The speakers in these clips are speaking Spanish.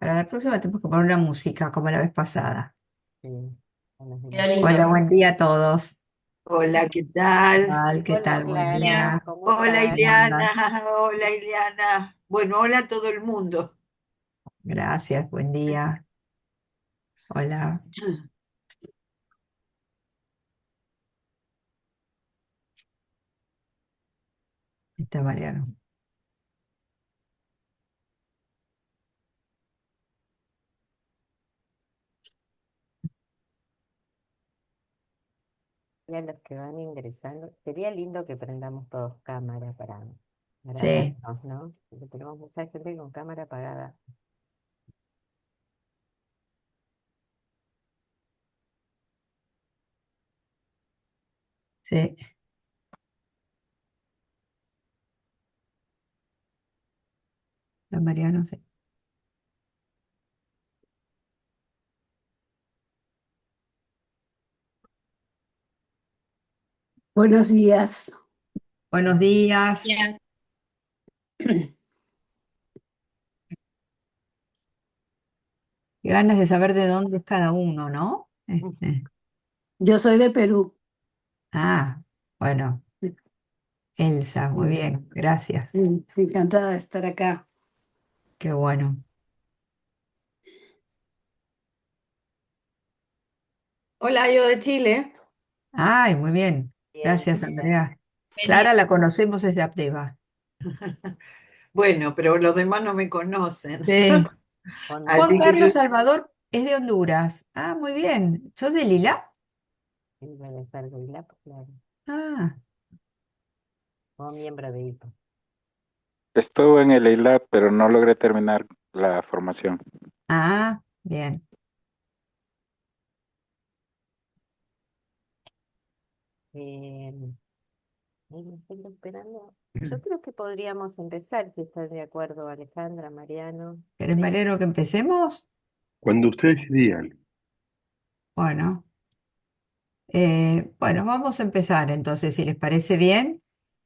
Para la próxima tenemos que poner una música como la vez pasada. Sí, buenos Queda días. Hola, lindo. buen día a todos. Hola, ¿qué tal? ¿Qué Hola tal? Buen Clara, día. ¿cómo Hola, estás? ¿Cómo Ileana. andan? Hola, Ileana. Bueno, hola a todo el mundo. Gracias, buen día. Hola, está Mariano. Y a los que van ingresando, sería lindo que prendamos todos cámara para Sí, vernos, ¿no? Porque tenemos mucha gente con cámara apagada. sí, está Mariano, sí. Buenos días. Buenos días. Ya. Qué ganas de saber de dónde es cada uno, ¿no? Yo soy de Perú. Ah, bueno, Elsa, muy Sí, bien, gracias. encantada de estar acá. Qué bueno. Hola, yo de Chile. Ay, muy bien. Bien, Gracias, Clara. Andrea. Feliz. Clara la conocemos desde Apteva. Bueno, pero los demás no me conocen. Sí. Juan Así que Contame, yo, Carlos Salvador es de Honduras. Ah, muy bien. ¿Sos de Lila? el bienestar de la claro, Ah, como miembro de IPA. Estuve en el EILAB, pero no logré terminar la formación. bien. Eh, Ahí estoy esperando. Yo creo que podríamos empezar, si estás de acuerdo, Alejandra, Mariano. ¿Querés, Sí. Mariano, que empecemos? Cuando ustedes digan, Bueno, bueno, vamos a empezar entonces, si les parece bien.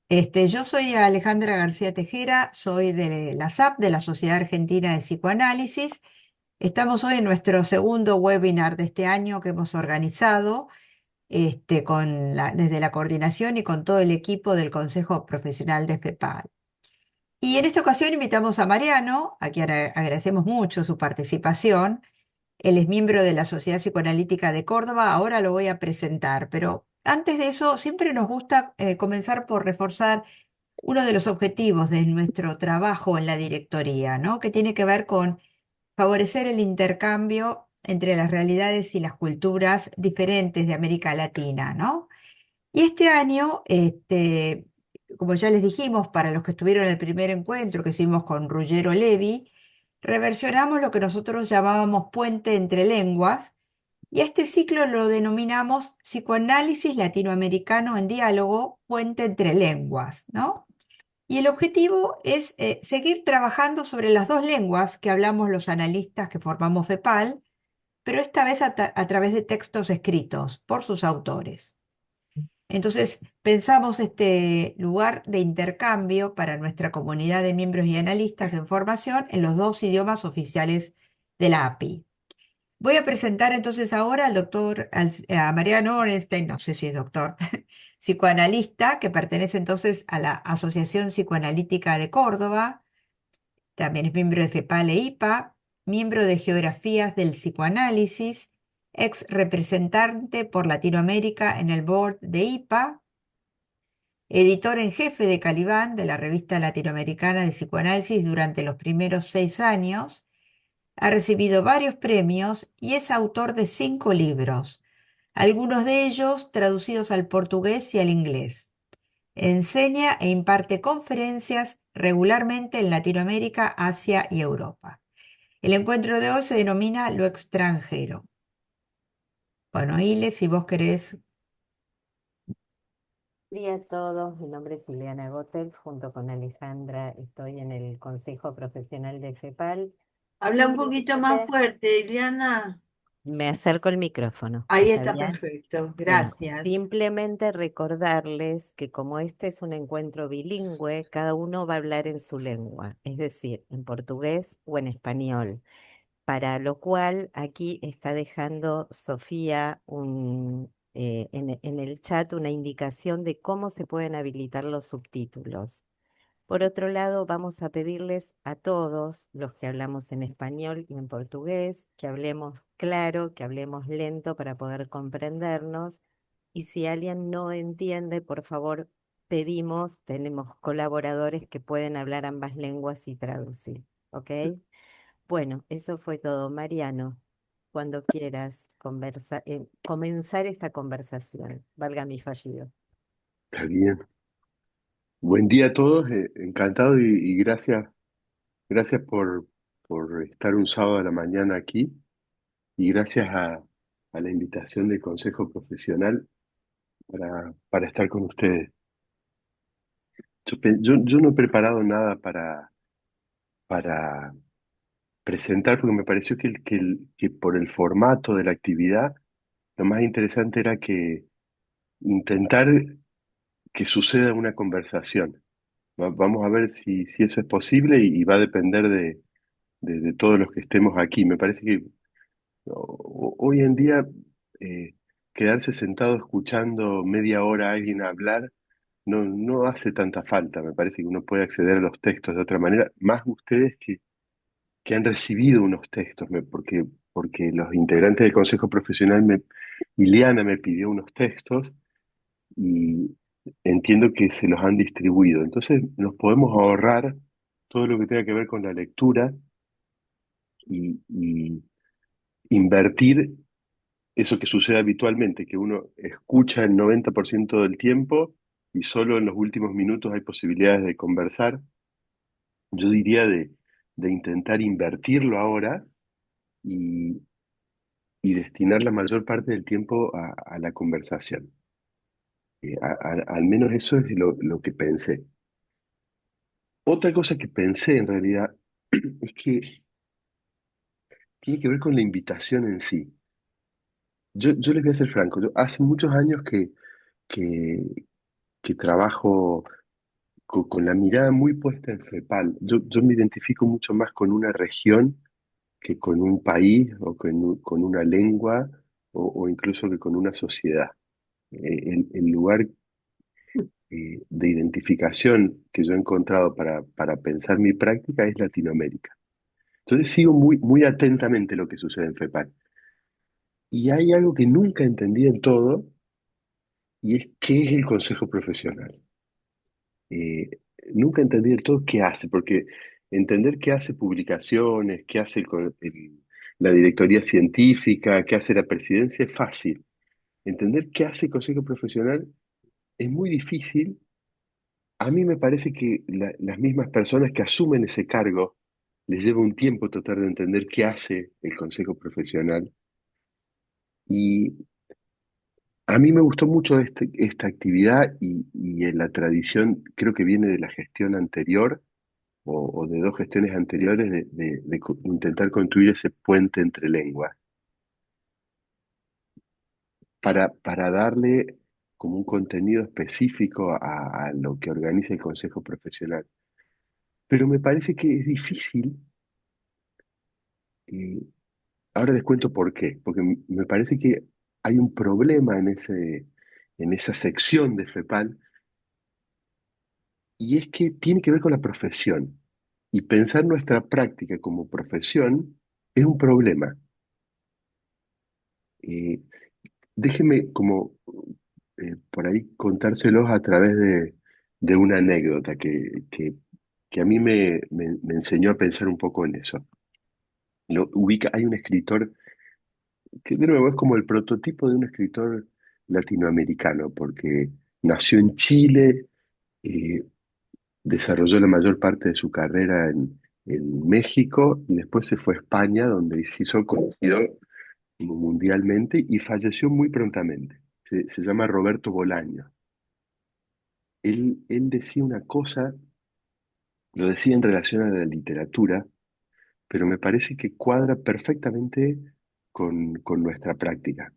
Yo soy Alejandra García Tejera, soy de la SAP, de la Sociedad Argentina de Psicoanálisis. Estamos hoy en nuestro segundo webinar de este año que hemos organizado desde la coordinación y con todo el equipo del Consejo Profesional de FEPAL. Y en esta ocasión invitamos a Mariano, a quien agradecemos mucho su participación. Él es miembro de la Sociedad Psicoanalítica de Córdoba, ahora lo voy a presentar, pero antes de eso siempre nos gusta comenzar por reforzar uno de los objetivos de nuestro trabajo en la directoría, ¿no? Que tiene que ver con favorecer el intercambio entre las realidades y las culturas diferentes de América Latina, ¿no? Y este año, como ya les dijimos, para los que estuvieron en el primer encuentro que hicimos con Ruggero Levi, reversionamos lo que nosotros llamábamos puente entre lenguas, y a este ciclo lo denominamos Psicoanálisis Latinoamericano en Diálogo, Puente entre Lenguas, ¿no? Y el objetivo es seguir trabajando sobre las dos lenguas que hablamos los analistas que formamos FEPAL, pero esta vez a través de textos escritos por sus autores. Entonces, pensamos este lugar de intercambio para nuestra comunidad de miembros y analistas en formación en los dos idiomas oficiales de la API. Voy a presentar entonces ahora al doctor, a Mariano Orenstein, no sé si es doctor, psicoanalista, que pertenece entonces a la Asociación Psicoanalítica de Córdoba, también es miembro de FEPAL e IPA, miembro de Geografías del Psicoanálisis, ex representante por Latinoamérica en el board de IPA, editor en jefe de Calibán, de la revista latinoamericana de psicoanálisis durante los primeros 6 años, ha recibido varios premios y es autor de 5 libros, algunos de ellos traducidos al portugués y al inglés. Enseña e imparte conferencias regularmente en Latinoamérica, Asia y Europa. El encuentro de hoy se denomina Lo extranjero. Bueno, Ile, si vos querés, Hola a todos, mi nombre es Ileana Gotel, junto con Alejandra estoy en el Consejo Profesional de FEPAL. habla un poquito más Simplemente fuerte, Ileana. me acerco el micrófono, Ahí ¿está está bien? perfecto, Bueno, gracias. simplemente recordarles que como este es un encuentro bilingüe, cada uno va a hablar en su lengua, es decir, en portugués o en español. Para lo cual aquí está dejando Sofía en el chat una indicación de cómo se pueden habilitar los subtítulos. Por otro lado, vamos a pedirles a todos los que hablamos en español y en portugués que hablemos claro, que hablemos lento para poder comprendernos. Y si alguien no entiende, por favor, tenemos colaboradores que pueden hablar ambas lenguas y traducir. ¿Ok? Bueno, eso fue todo. Mariano, cuando quieras comenzar esta conversación, valga mi fallido. Está bien. Buen día a todos, encantado y gracias por estar un sábado a la mañana aquí y gracias a la invitación del Consejo Profesional para estar con ustedes. Yo no he preparado nada para presentar porque me pareció que por el formato de la actividad lo más interesante era que intentar que suceda una conversación. Vamos a ver si eso es posible y va a depender de todos los que estemos aquí. Me parece que hoy en día eh, quedarse sentado escuchando media hora a alguien hablar no hace tanta falta. Me parece que uno puede acceder a los textos de otra manera, más ustedes que han recibido unos textos, porque los integrantes del Consejo Profesional, Ileana me pidió unos textos y entiendo que se los han distribuido. Entonces nos podemos ahorrar todo lo que tenga que ver con la lectura y invertir eso que sucede habitualmente, que uno escucha el 90% del tiempo y solo en los últimos minutos hay posibilidades de conversar. Yo diría de intentar invertirlo ahora y, y destinar la mayor parte del tiempo a la conversación. Al menos eso es lo que pensé. Otra cosa que pensé en realidad es que tiene que ver con la invitación en sí. Yo les voy a ser franco, yo hace muchos años que, que trabajo con la mirada muy puesta en FEPAL. Yo me identifico mucho más con una región que con un país o con una lengua o incluso que con una sociedad. El lugar de identificación que yo he encontrado para pensar mi práctica es Latinoamérica. Entonces sigo muy atentamente lo que sucede en FEPAL. Y hay algo que nunca entendí del todo, y es qué es el consejo profesional. Eh, Nunca entendí del todo qué hace, porque entender qué hace publicaciones, qué hace la directoría científica, qué hace la presidencia es fácil. Entender qué hace el consejo profesional es muy difícil. A mí me parece que las mismas personas que asumen ese cargo les lleva un tiempo tratar de entender qué hace el consejo profesional. Y a mí me gustó mucho esta actividad y en la tradición, creo que viene de la gestión anterior o de dos gestiones anteriores de intentar construir ese puente entre lenguas para darle como un contenido específico a lo que organiza el Consejo Profesional. Pero me parece que es difícil, eh, ahora les cuento por qué, porque me parece que hay un problema en esa sección de FEPAL. Y es que tiene que ver con la profesión. Y pensar nuestra práctica como profesión es un problema. Eh, Déjenme como por ahí contárselos a través de una anécdota que a mí me enseñó a pensar un poco en eso. Hay un escritor que de nuevo es como el prototipo de un escritor latinoamericano, porque nació en Chile, eh, desarrolló la mayor parte de su carrera en México y después se fue a España, donde se hizo conocido mundialmente y falleció muy prontamente. Se llama Roberto Bolaño. Él decía una cosa, lo decía en relación a la literatura, pero me parece que cuadra perfectamente con nuestra práctica.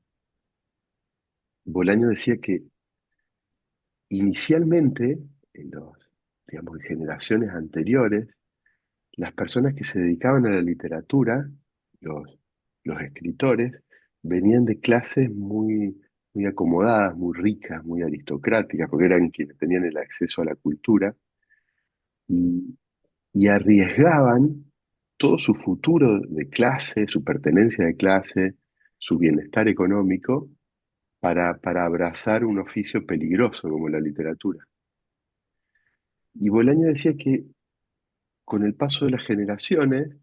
Bolaño decía que inicialmente, digamos, en generaciones anteriores, las personas que se dedicaban a la literatura los, los escritores, venían de clases muy acomodadas, muy ricas, muy aristocráticas, porque eran quienes tenían el acceso a la cultura y, y arriesgaban todo su futuro de clase, su pertenencia de clase, su bienestar económico, para abrazar un oficio peligroso como la literatura. Y Bolaño decía que con el paso de las generaciones,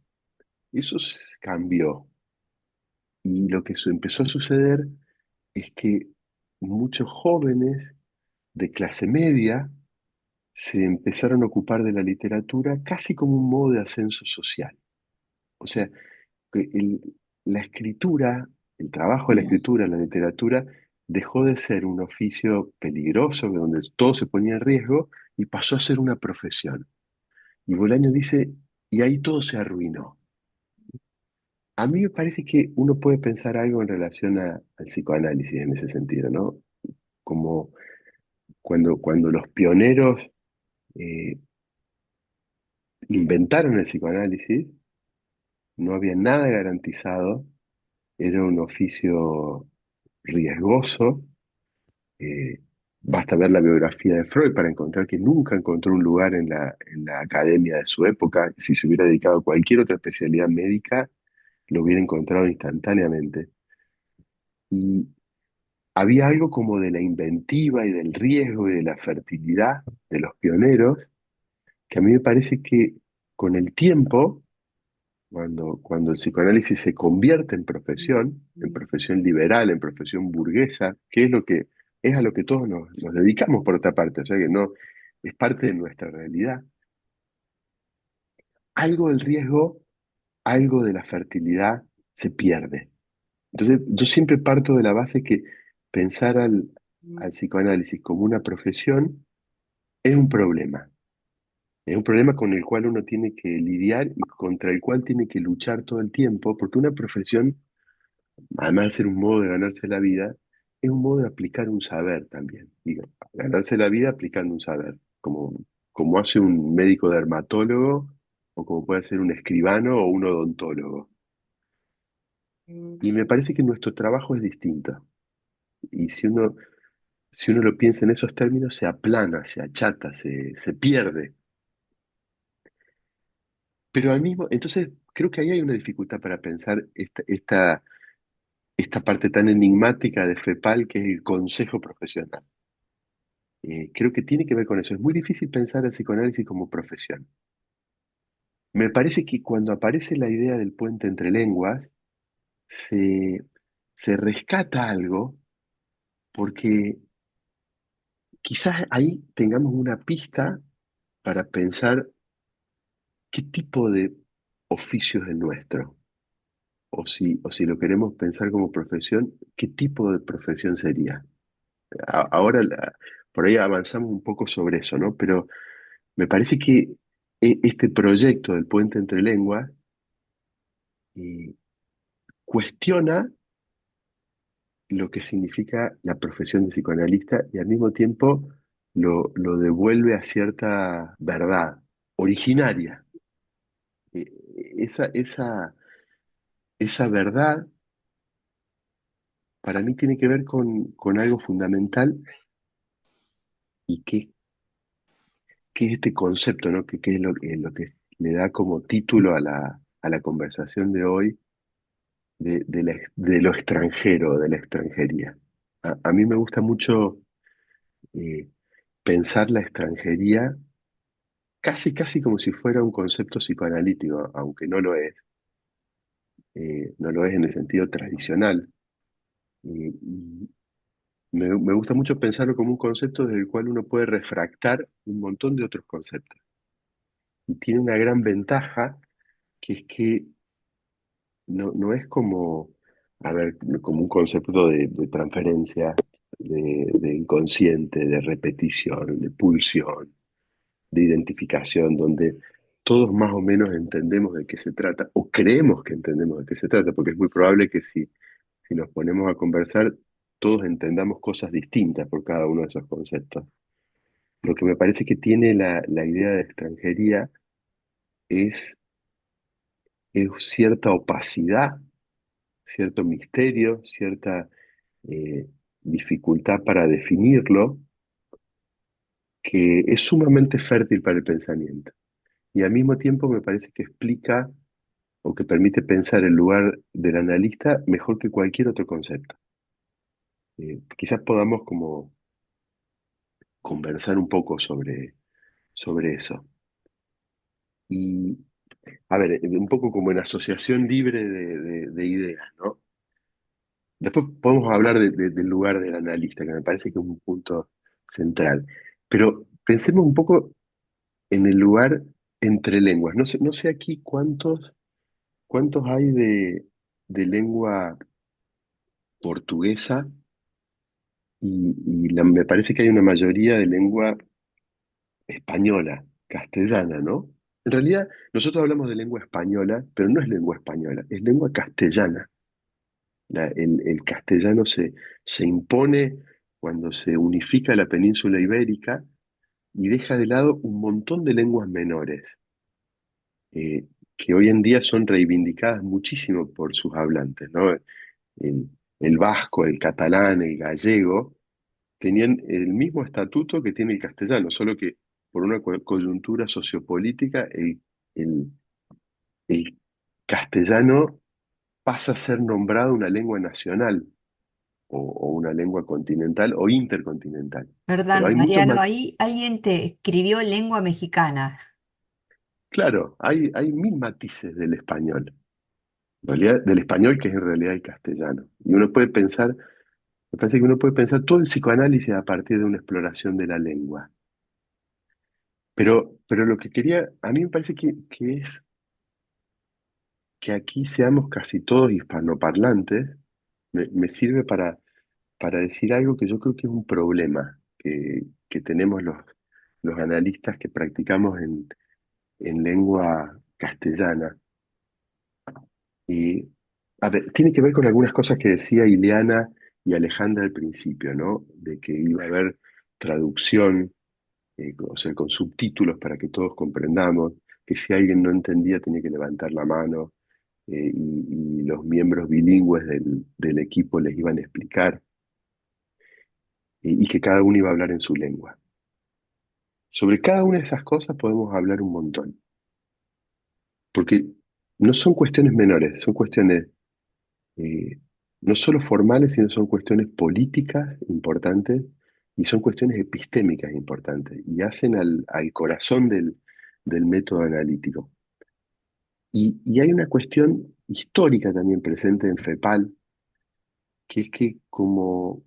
eso cambió. Y lo que empezó a suceder es que muchos jóvenes de clase media se empezaron a ocupar de la literatura casi como un modo de ascenso social. O sea, que la escritura, el trabajo de la escritura, la literatura, dejó de ser un oficio peligroso, donde todo se ponía en riesgo, y pasó a ser una profesión. Y Bolaño dice, y ahí todo se arruinó. A mí me parece que uno puede pensar algo en relación al psicoanálisis en ese sentido, ¿no? Como cuando los pioneros eh, inventaron el psicoanálisis, no había nada garantizado, era un oficio riesgoso. eh, Basta ver la biografía de Freud para encontrar que nunca encontró un lugar en la academia de su época. Si se hubiera dedicado a cualquier otra especialidad médica, lo hubiera encontrado instantáneamente. Y había algo como de la inventiva y del riesgo y de la fertilidad de los pioneros, que a mí me parece que con el tiempo, cuando el psicoanálisis se convierte en profesión liberal, en profesión burguesa, que es lo que es a lo que todos nos dedicamos por otra parte, o sea que no es parte de nuestra realidad, algo del riesgo, algo de la fertilidad se pierde. Entonces, yo siempre parto de la base que pensar al psicoanálisis como una profesión es un problema. Es un problema con el cual uno tiene que lidiar y contra el cual tiene que luchar todo el tiempo, porque una profesión, además de ser un modo de ganarse la vida, es un modo de aplicar un saber también. Y ganarse la vida aplicando un saber, como hace un médico dermatólogo o como puede ser un escribano o un odontólogo. Y me parece que nuestro trabajo es distinto. Y si uno lo piensa en esos términos, se aplana, se achata, se pierde. Pero al mismo, entonces creo que ahí hay una dificultad para pensar esta parte tan enigmática de FEPAL, que es el consejo profesional. Creo que tiene que ver con eso. Es muy difícil pensar el psicoanálisis como profesión. Me parece que cuando aparece la idea del puente entre lenguas, se, se rescata algo, porque quizás ahí tengamos una pista para pensar qué tipo de oficio es el nuestro. O si lo queremos pensar como profesión, ¿qué tipo de profesión sería? Ahora por ahí avanzamos un poco sobre eso, ¿no? Pero me parece que este proyecto del puente entre lenguas eh, cuestiona lo que significa la profesión de psicoanalista y al mismo tiempo lo devuelve a cierta verdad originaria. Eh, esa, esa, esa verdad para mí tiene que ver con algo fundamental y que es este concepto, ¿no? Que es lo que le da como título a la conversación de hoy de lo extranjero, de la extranjería. A mí me gusta mucho eh, pensar la extranjería casi como si fuera un concepto psicoanalítico, aunque no lo es. No lo es en el sentido tradicional. Y me gusta mucho pensarlo como un concepto desde el cual uno puede refractar un montón de otros conceptos. Y tiene una gran ventaja, que es que no es como, a ver, como un concepto de transferencia, de inconsciente, de repetición, de pulsión, de identificación, donde todos más o menos entendemos de qué se trata, o creemos que entendemos de qué se trata, porque es muy probable que si nos ponemos a conversar, todos entendamos cosas distintas por cada uno de esos conceptos. Lo que me parece que tiene la idea de extranjería es es cierta opacidad, cierto misterio, cierta eh, dificultad para definirlo, que es sumamente fértil para el pensamiento. Y al mismo tiempo me parece que explica o que permite pensar el lugar del analista mejor que cualquier otro concepto. Quizás podamos como conversar un poco sobre eso. Y, a ver, un poco como en asociación libre de ideas, ¿no? Después podemos hablar del lugar del analista, que me parece que es un punto central. Pero pensemos un poco en el lugar entre lenguas. No sé aquí cuántos hay de lengua portuguesa y me parece que hay una mayoría de lengua española, castellana, ¿no? En realidad, nosotros hablamos de lengua española, pero no es lengua española, es lengua castellana. El castellano se impone cuando se unifica la península ibérica y deja de lado un montón de lenguas menores, eh, que hoy en día son reivindicadas muchísimo por sus hablantes, ¿no? El, el vasco, el catalán, el gallego, tenían el mismo estatuto que tiene el castellano, solo que por una coyuntura sociopolítica el- el castellano pasa a ser nombrado una lengua nacional o una lengua continental o intercontinental. Pero Perdón, hay muchos Mariano, más. ahí alguien te escribió lengua mexicana. Claro, hay mil matices del español, en realidad, del español que es en realidad el castellano. Y uno puede pensar, me parece que uno puede pensar todo el psicoanálisis a partir de una exploración de la lengua. Pero lo que quería, a mí me parece que es que aquí seamos casi todos hispanoparlantes, me sirve para decir algo que yo creo que es un problema que tenemos los analistas que practicamos en lengua castellana. Y, a ver, tiene que ver con algunas cosas que decía Ileana y Alejandra al principio, ¿no? De que iba a haber traducción, o sea, con subtítulos para que todos comprendamos, que si alguien no entendía tenía que levantar la mano, y los miembros bilingües del equipo les iban a explicar, y que cada uno iba a hablar en su lengua. Sobre cada una de esas cosas podemos hablar un montón, porque no son cuestiones menores, son cuestiones eh, no solo formales, sino son cuestiones políticas importantes y son cuestiones epistémicas importantes y hacen al corazón del método analítico. Y hay una cuestión histórica también presente en FEPAL, que es que como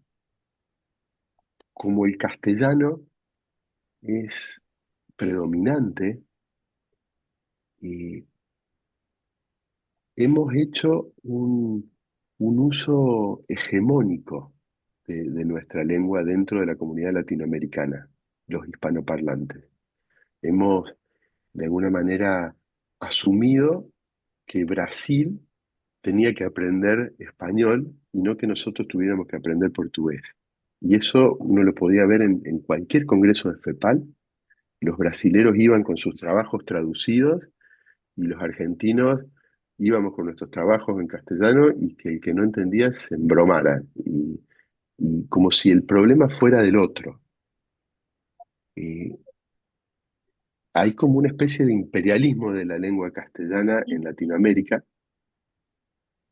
el castellano es predominante, eh, hemos hecho un uso hegemónico de nuestra lengua dentro de la comunidad latinoamericana, los hispanoparlantes. Hemos, de alguna manera, asumido que Brasil tenía que aprender español y no que nosotros tuviéramos que aprender portugués. Y eso uno lo podía ver en cualquier congreso de FEPAL. Los brasileros iban con sus trabajos traducidos y los argentinos íbamos con nuestros trabajos en castellano y que el que no entendía se embromara. Y como si el problema fuera del otro. Eh, Hay como una especie de imperialismo de la lengua castellana en Latinoamérica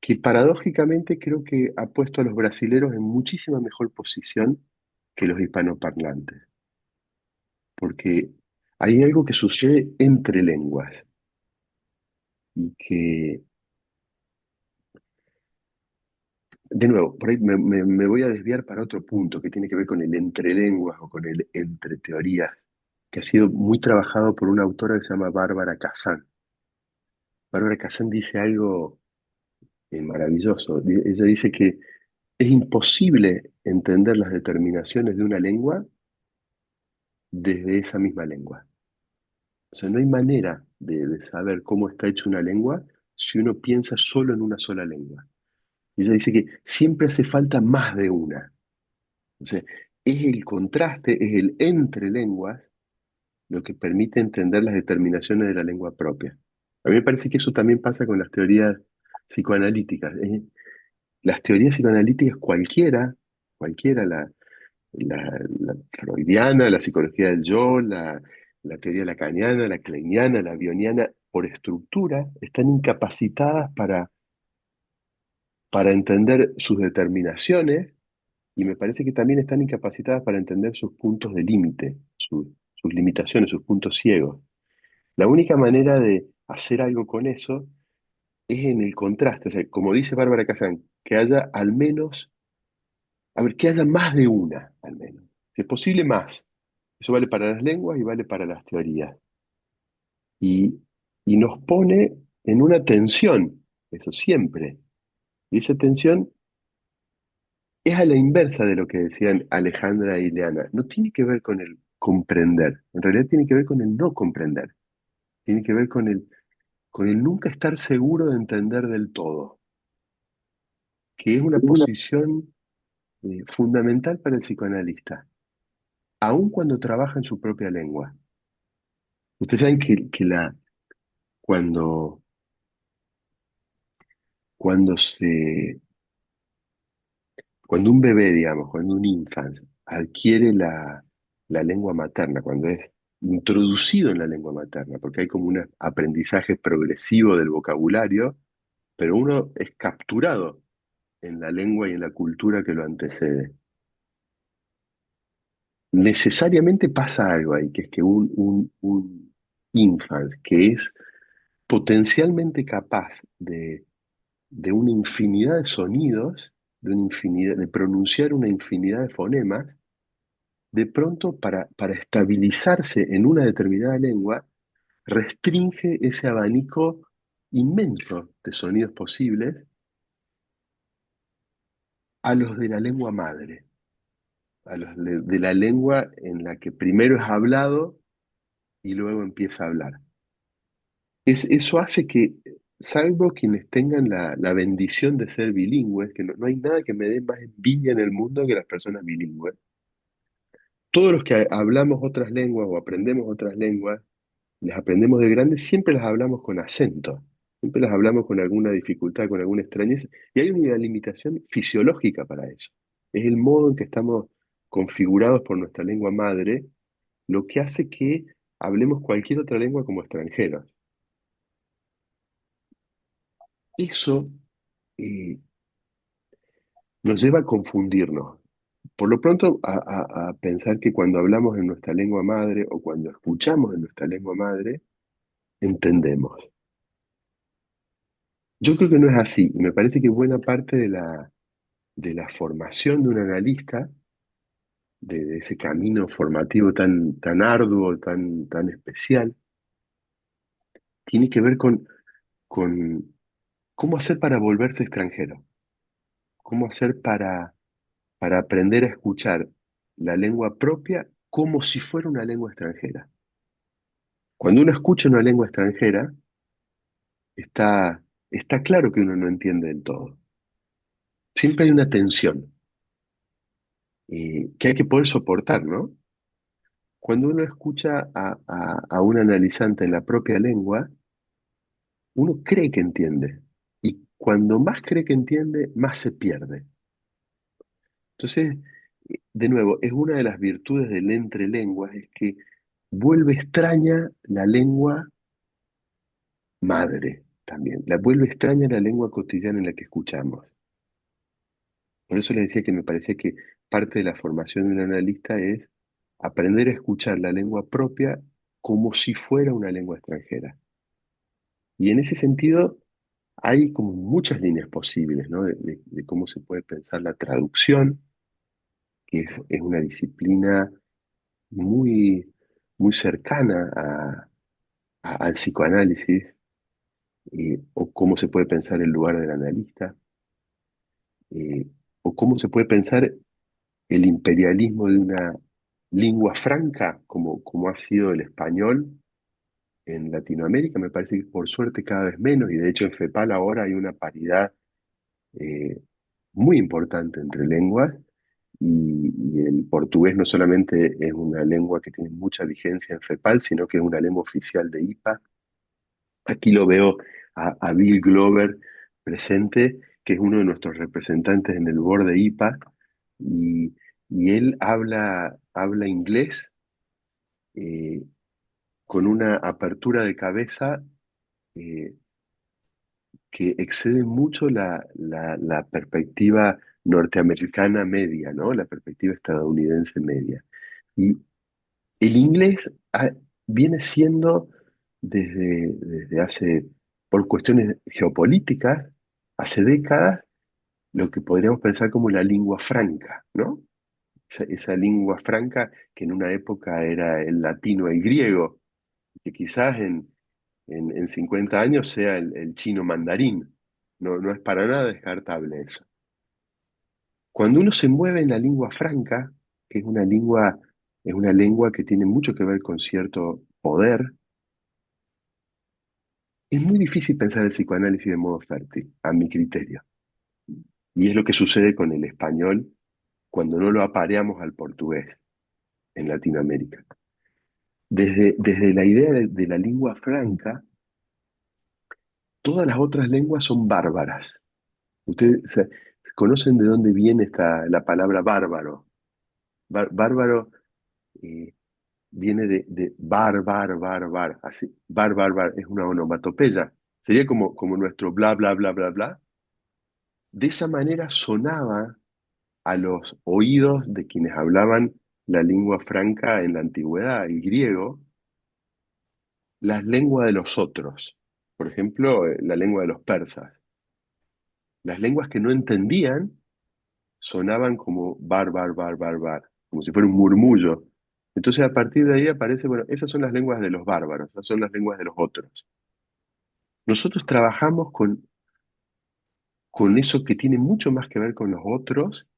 que paradójicamente creo que ha puesto a los brasileros en muchísima mejor posición que los hispanoparlantes, porque hay algo que sucede entre lenguas y que, de nuevo, por ahí me voy a desviar para otro punto que tiene que ver con el entre lenguas o con el entre teorías, que ha sido muy trabajado por una autora que se llama Bárbara Kazan. Bárbara Kazan dice algo maravilloso. Ella dice que es imposible entender las determinaciones de una lengua desde esa misma lengua. O sea, no hay manera de saber cómo está hecha una lengua si uno piensa solo en una sola lengua. Y ella dice que siempre hace falta más de una. O sea, es el contraste, es el entre lenguas lo que permite entender las determinaciones de la lengua propia. A mí me parece que eso también pasa con las teorías psicoanalíticas. Las teorías psicoanalíticas cualquiera, la freudiana, la psicología del yo, la teoría lacaniana, la kleiniana, la bioniana, por estructura, están incapacitadas para entender sus determinaciones y me parece que también están incapacitadas para entender sus puntos de límite, sus limitaciones, sus puntos ciegos. La única manera de hacer algo con eso es en el contraste, o sea, como dice Bárbara Kazan, que haya al menos, a ver, que haya más de una, al menos. Si es posible, más. Eso vale para las lenguas y vale para las teorías. Y, y nos pone en una tensión, eso siempre. Y esa tensión es a la inversa de lo que decían Alejandra y Ileana. No tiene que ver con el comprender, en realidad tiene que ver con el no comprender. Tiene que ver con el nunca estar seguro de entender del todo, que es una posición fundamental para el psicoanalista, aun cuando trabaja en su propia lengua. Ustedes saben cuando, cuando se, cuando un bebé, digamos, cuando un infante adquiere la lengua materna, cuando es introducido en la lengua materna, porque hay como un aprendizaje progresivo del vocabulario, pero uno es capturado en la lengua y en la cultura que lo antecede. Necesariamente pasa algo ahí, que es que un infant que es potencialmente capaz de una infinidad de sonidos, de pronunciar una infinidad de fonemas, de pronto para estabilizarse en una determinada lengua, restringe ese abanico inmenso de sonidos posibles a los de la lengua madre, a los de la lengua en la que primero es hablado y luego empieza a hablar. Eso hace que, salvo quienes tengan la bendición de ser bilingües, que no hay nada que me dé más envidia en el mundo que las personas bilingües, todos los que hablamos otras lenguas o aprendemos otras lenguas, las aprendemos de grandes, siempre las hablamos con acento, siempre las hablamos con alguna dificultad, con alguna extrañeza, y hay una limitación fisiológica para eso. Es el modo en que estamos configurados por nuestra lengua madre, lo que hace que hablemos cualquier otra lengua como extranjeros. Eso eh, nos lleva a confundirnos. Por lo pronto, a pensar que cuando hablamos en nuestra lengua madre o cuando escuchamos en nuestra lengua madre, entendemos. Yo creo que no es así. Y me parece que buena parte de la formación de un analista, de ese camino formativo tan arduo, tan especial, tiene que ver con cómo hacer para volverse extranjero, cómo hacer para aprender a escuchar la lengua propia como si fuera una lengua extranjera. Cuando uno escucha una lengua extranjera, está claro que uno no entiende del todo. Siempre hay una tensión que hay que poder soportar, ¿no? Cuando uno escucha a un analizante en la propia lengua, uno cree que entiende. Y cuando más cree que entiende, más se pierde. Entonces, de nuevo, es una de las virtudes del entre lenguas, es que vuelve extraña la lengua madre también. La vuelve extraña la lengua cotidiana en la que escuchamos. Por eso les decía que me parecía que parte de la formación de un analista es aprender a escuchar la lengua propia como si fuera una lengua extranjera. Y en ese sentido hay como muchas líneas posibles, ¿no? De cómo se puede pensar la traducción, que es una disciplina muy, muy cercana al psicoanálisis, o cómo se puede pensar el lugar del analista, eh, o cómo se puede pensar el imperialismo de una lengua franca, como ha sido el español en Latinoamérica. Me parece que por suerte cada vez menos, y de hecho en FEPAL ahora hay una paridad eh, muy importante entre lenguas, y el portugués no solamente es una lengua que tiene mucha vigencia en FEPAL, sino que es una lengua oficial de IPA. Aquí lo veo a Bill Glover presente, que es uno de nuestros representantes en el board de IPA, y, y él habla inglés eh, con una apertura de cabeza eh, que excede mucho la perspectiva norteamericana media, ¿no? La perspectiva estadounidense media. Y el inglés viene siendo desde hace, por cuestiones geopolíticas, hace décadas, lo que podríamos pensar como la lengua franca, ¿no? Esa lengua franca que en una época era el latino, el griego, que quizás en 50 años sea el chino mandarín. No, no es para nada descartable eso. Cuando uno se mueve en la lengua franca, que es una lengua que tiene mucho que ver con cierto poder, es muy difícil pensar el psicoanálisis de modo fértil, a mi criterio. Y es lo que sucede con el español cuando no lo apareamos al portugués en Latinoamérica. Desde la idea de la lengua franca, todas las otras lenguas son bárbaras. Ustedes conocen de dónde viene la palabra bárbaro. Bárbaro eh, viene de bar, así. Bar, es una onomatopeya. Sería como nuestro bla, bla, bla, bla, bla. De esa manera sonaba a los oídos de quienes hablaban la lengua franca en la antigüedad, el griego, las lenguas de los otros. Por ejemplo, la lengua de los persas. Las lenguas que no entendían sonaban como bar, como si fuera un murmullo. Entonces, a partir de ahí aparece, bueno, esas son las lenguas de los bárbaros, esas son las lenguas de los otros. Nosotros trabajamos con eso que tiene mucho más que ver con los otros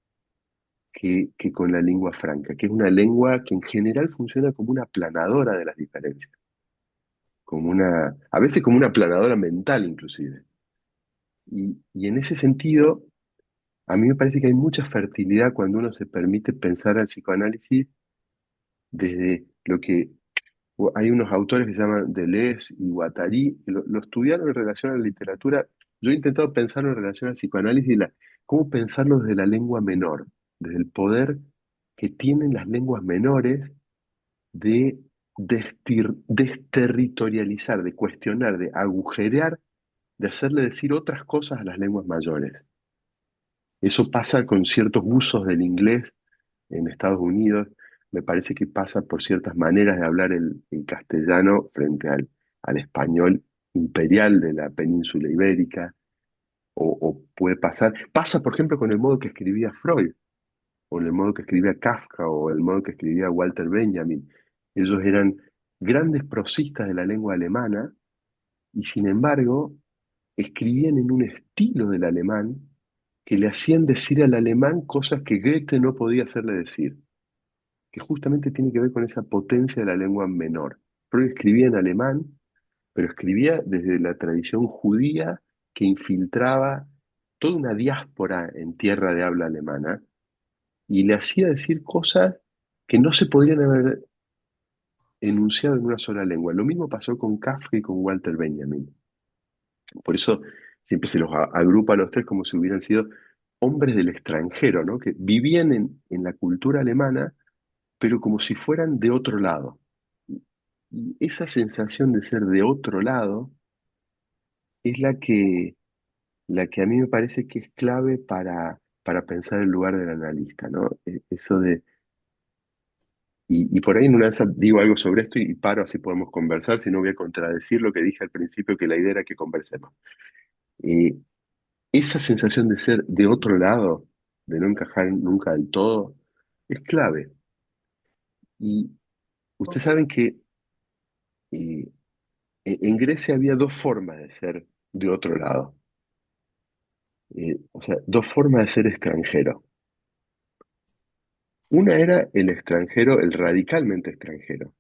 que con la lengua franca, que es una lengua que en general funciona como una aplanadora de las diferencias, a veces como una aplanadora mental inclusive. Y en ese sentido, a mí me parece que hay mucha fertilidad cuando uno se permite pensar al psicoanálisis desde lo que hay unos autores que se llaman Deleuze y Guattari, que lo estudiaron en relación a la literatura. Yo he intentado pensarlo en relación al psicoanálisis y cómo pensarlo desde la lengua menor, desde el poder que tienen las lenguas menores de desterritorializar, de cuestionar, de agujerear, de hacerle decir otras cosas a las lenguas mayores. Eso pasa con ciertos usos del inglés en Estados Unidos, me parece que pasa por ciertas maneras de hablar el castellano frente al español imperial de la península ibérica, o puede pasa por ejemplo con el modo que escribía Freud, o el modo que escribía Kafka, o el modo que escribía Walter Benjamin. Ellos eran grandes prosistas de la lengua alemana, y sin embargo escribían en un estilo del alemán que le hacían decir al alemán cosas que Goethe no podía hacerle decir, que justamente tiene que ver con esa potencia de la lengua menor. Freud escribía en alemán, pero escribía desde la tradición judía que infiltraba toda una diáspora en tierra de habla alemana y le hacía decir cosas que no se podrían haber enunciado en una sola lengua. Lo mismo pasó con Kafka y con Walter Benjamin. Por eso siempre se los agrupa a los tres como si hubieran sido hombres del extranjero, ¿no? Que vivían en la cultura alemana, pero como si fueran de otro lado. Y esa sensación de ser de otro lado es la que a mí me parece que es clave para pensar el lugar del analista, ¿no? Eso y por ahí en una de esas digo algo sobre esto y paro, así podemos conversar, si no voy a contradecir lo que dije al principio, que la idea era que conversemos. Eh, Esa sensación de ser de otro lado, de no encajar nunca del todo, es clave. Y ustedes saben que eh, en Grecia había dos formas de ser de otro lado. O sea, dos formas de ser extranjero. Una era el extranjero, el radicalmente extranjero,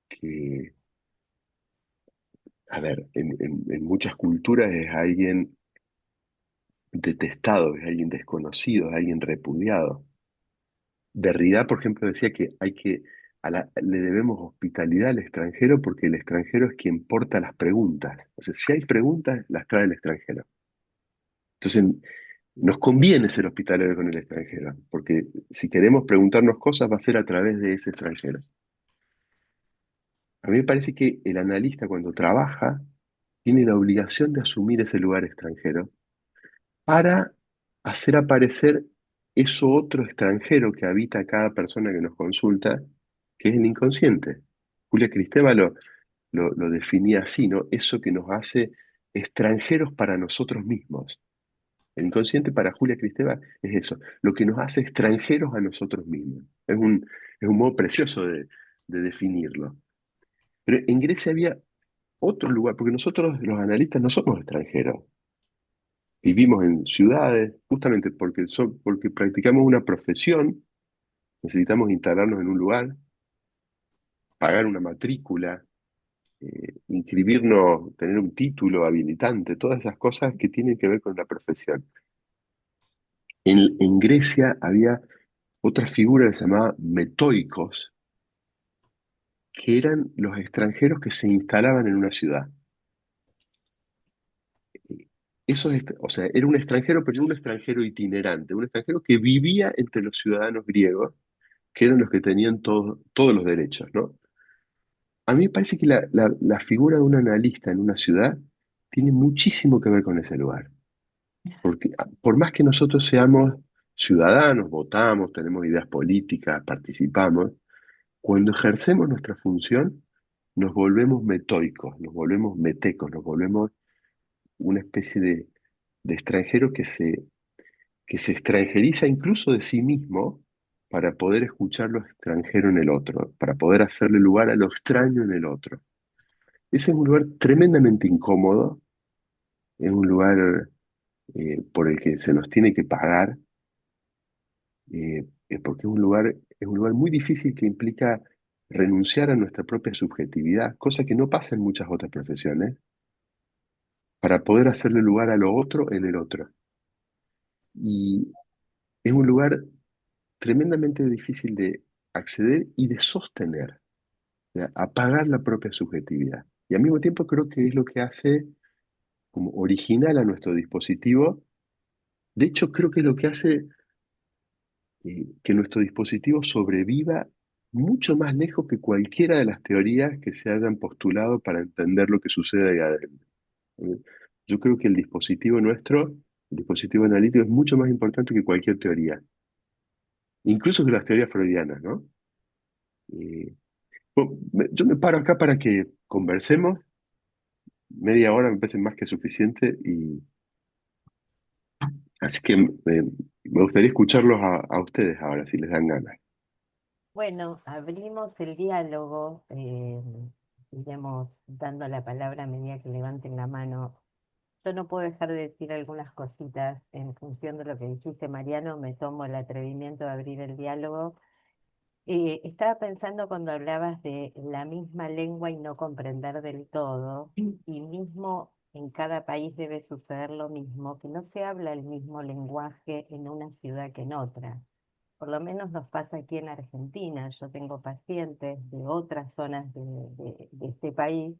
que, a ver, en muchas culturas es alguien detestado, es alguien desconocido, es alguien repudiado. Derrida, por ejemplo, decía que le debemos hospitalidad al extranjero porque el extranjero es quien porta las preguntas. O sea, si hay preguntas, las trae el extranjero. Entonces, nos conviene ser hospitalero con el extranjero, porque si queremos preguntarnos cosas va a ser a través de ese extranjero. A mí me parece que el analista cuando trabaja tiene la obligación de asumir ese lugar extranjero para hacer aparecer eso otro extranjero que habita cada persona que nos consulta, que es el inconsciente. Julia Kristeva lo definía así, ¿no? Eso que nos hace extranjeros para nosotros mismos. El inconsciente para Julia Kristeva es eso, lo que nos hace extranjeros a nosotros mismos. Es un modo precioso de definirlo. Pero en Grecia había otro lugar, porque nosotros los analistas no somos extranjeros. Vivimos en ciudades, justamente porque practicamos una profesión, necesitamos instalarnos en un lugar, pagar una matrícula, inscribirnos, tener un título habilitante, todas esas cosas que tienen que ver con la profesión. En Grecia había otra figura que se llamaba metoicos, que eran los extranjeros que se instalaban en una ciudad. O sea, era un extranjero, pero no un extranjero itinerante, un extranjero que vivía entre los ciudadanos griegos, que eran los que tenían todos los derechos, ¿no? A mí me parece que la figura de un analista en una ciudad tiene muchísimo que ver con ese lugar. Porque por más que nosotros seamos ciudadanos, votamos, tenemos ideas políticas, participamos, cuando ejercemos nuestra función, nos volvemos metoicos, nos volvemos metecos, nos volvemos una especie de extranjero que se extranjeriza incluso de sí mismo para poder escuchar lo extranjero en el otro, para poder hacerle lugar a lo extraño en el otro. Ese es un lugar tremendamente incómodo, es un lugar por el que se nos tiene que pagar, porque es un lugar muy difícil que implica renunciar a nuestra propia subjetividad, cosa que no pasa en muchas otras profesiones, para poder hacerle lugar a lo otro en el otro. Y es un lugar tremendamente difícil de acceder y de sostener, o sea, apagar la propia subjetividad. Y al mismo tiempo creo que es lo que hace como original a nuestro dispositivo. De hecho, creo que es lo que hace que nuestro dispositivo sobreviva mucho más lejos que cualquiera de las teorías que se hayan postulado para entender lo que sucede ahí adentro. Eh, Yo creo que el dispositivo nuestro, el dispositivo analítico, es mucho más importante que cualquier teoría, incluso que las teorías freudianas, ¿no? Eh, bueno, yo me paro acá para que conversemos. Media hora me parece más que suficiente y así que me gustaría escucharlos a ustedes ahora, si les dan ganas. Bueno, abrimos el diálogo, iremos dando la palabra a medida que levanten la mano. Yo no puedo dejar de decir algunas cositas en función de lo que dijiste, Mariano, me tomo el atrevimiento de abrir el diálogo. Estaba pensando cuando hablabas de la misma lengua y no comprender del todo, y mismo en cada país debe suceder lo mismo, que no se habla el mismo lenguaje en una ciudad que en otra. Por lo menos nos pasa aquí en Argentina. Yo tengo pacientes de otras zonas de este país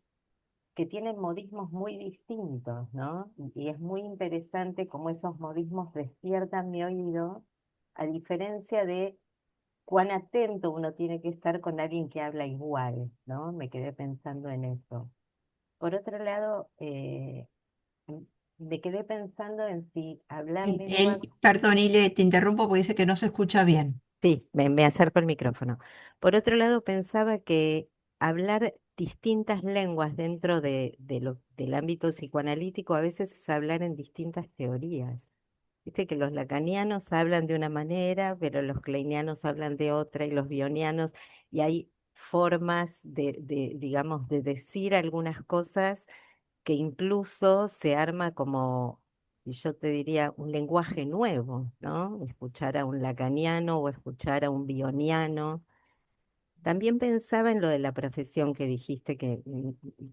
que tienen modismos muy distintos, ¿no? Y es muy interesante cómo esos modismos despiertan mi oído, a diferencia de cuán atento uno tiene que estar con alguien que habla igual, ¿no? Me quedé pensando en eso. Por otro lado, m- me quedé pensando en si hablar lenguas. Perdón, Ile, te interrumpo porque dice que no se escucha bien. Sí, me acerco al micrófono. Por otro lado, pensaba que hablar distintas lenguas dentro del ámbito psicoanalítico a veces es hablar en distintas teorías. Viste que los lacanianos hablan de una manera, pero los kleinianos hablan de otra y los bionianos, y hay formas digamos, de decir algunas cosas que incluso se arma como, y yo te diría, un lenguaje nuevo, ¿no? Escuchar a un lacaniano o escuchar a un bioniano. También pensaba en lo de la profesión que dijiste, que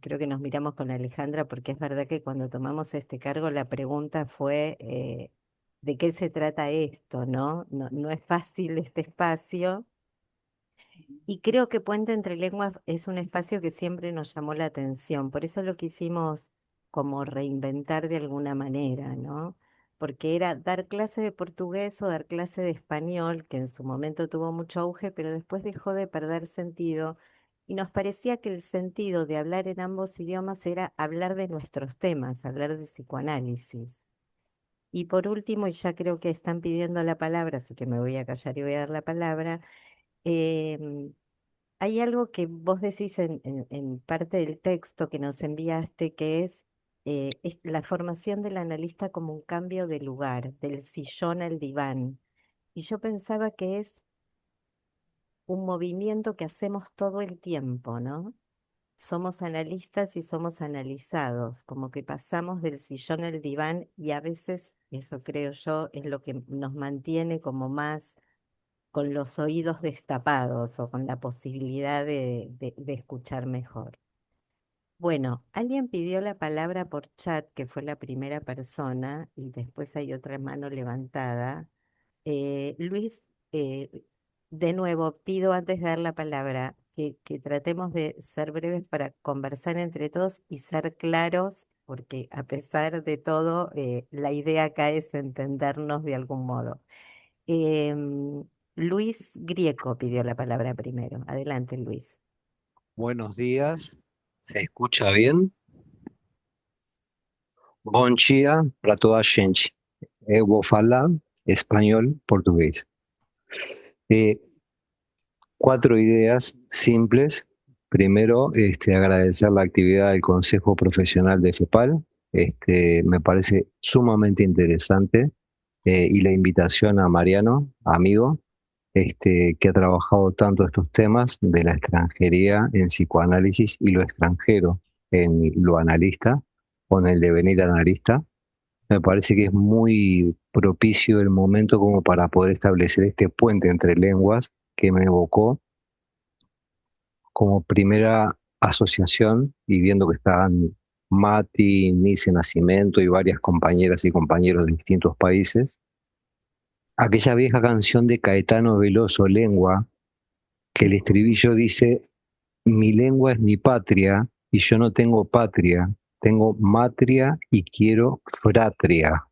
creo que nos miramos con Alejandra, porque es verdad que cuando tomamos este cargo la pregunta fue, ¿de qué se trata esto, no? No, no es fácil este espacio. Y creo que Puente entre Lenguas es un espacio que siempre nos llamó la atención, por eso lo quisimos como reinventar de alguna manera, ¿no? Porque era dar clase de portugués o dar clase de español, que en su momento tuvo mucho auge, pero después dejó de perder sentido. Y nos parecía que el sentido de hablar en ambos idiomas era hablar de nuestros temas, hablar de psicoanálisis. Y por último, y ya creo que están pidiendo la palabra, así que me voy a callar y voy a dar la palabra. em, Hay algo que vos decís en parte del texto que nos enviaste, que es la formación del analista como un cambio de lugar, del sillón al diván. Y yo pensaba que es un movimiento que hacemos todo el tiempo, ¿no? Somos analistas y somos analizados, como que pasamos del sillón al diván y a veces, eso creo yo, es lo que nos mantiene como más con los oídos destapados o con la posibilidad de escuchar mejor. Bueno, alguien pidió la palabra por chat, que fue la primera persona, y después hay otra mano levantada. Luis, de nuevo, pido antes de dar la palabra que tratemos de ser breves para conversar entre todos y ser claros, porque a pesar de todo, la idea acá es entendernos de algún modo. Em, Luis Grieco pidió la palabra primero. Adelante, Luis. Buenos días, ¿se escucha bien? Bom dia para toda a gente. Eu vou falar español, portugués. Eh, 4 ideas simples. Primero, agradecer la actividad del Consejo Profesional de FEPAL. Me parece sumamente interesante. Y la invitación a Mariano, amigo, que ha trabajado tanto estos temas de la extranjería en psicoanálisis y lo extranjero en lo analista o en el devenir analista. Me parece que es muy propicio el momento como para poder establecer este puente entre lenguas que me evocó como primera asociación, y viendo que estaban Mati, Nice Nascimento y varias compañeras y compañeros de distintos países, aquella vieja canción de Caetano Veloso, Lengua, que el estribillo dice: mi lengua es mi patria y yo no tengo patria, tengo matria y quiero fratria.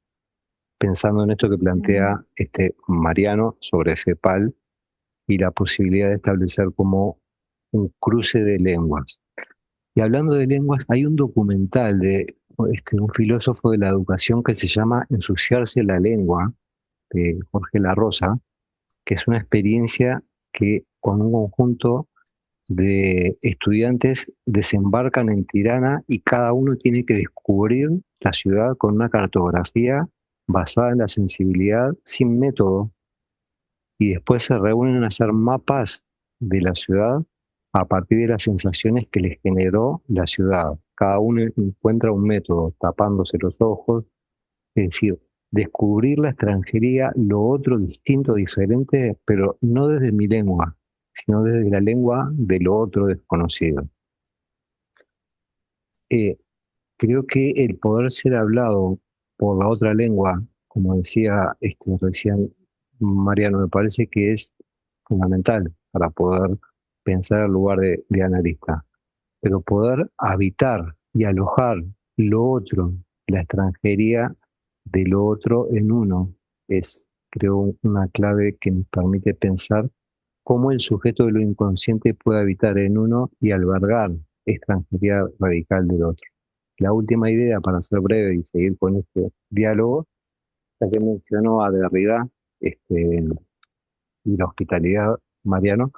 Pensando en esto que plantea Mariano sobre FEPAL y la posibilidad de establecer como un cruce de lenguas. Y hablando de lenguas, hay un documental de un filósofo de la educación que se llama Ensuciarse la lengua, de Jorge La Rosa, que es una experiencia que con un conjunto de estudiantes desembarcan en Tirana y cada uno tiene que descubrir la ciudad con una cartografía basada en la sensibilidad sin método, y después se reúnen a hacer mapas de la ciudad a partir de las sensaciones que les generó la ciudad. Cada uno encuentra un método, tapándose los ojos, es decir, descubrir la extranjería, lo otro distinto, diferente, pero no desde mi lengua, sino desde la lengua de lo otro desconocido. Creo que el poder ser hablado por la otra lengua, como decía recién Mariano, me parece que es fundamental para poder pensar el lugar de analista. Pero poder habitar y alojar lo otro, la extranjería de lo otro en uno, es, creo, una clave que nos permite pensar cómo el sujeto de lo inconsciente puede habitar en uno y albergar extranjería radical del otro. La última idea, para ser breve y seguir con este diálogo, la que mencionó a Derrida y la hospitalidad, Mariano.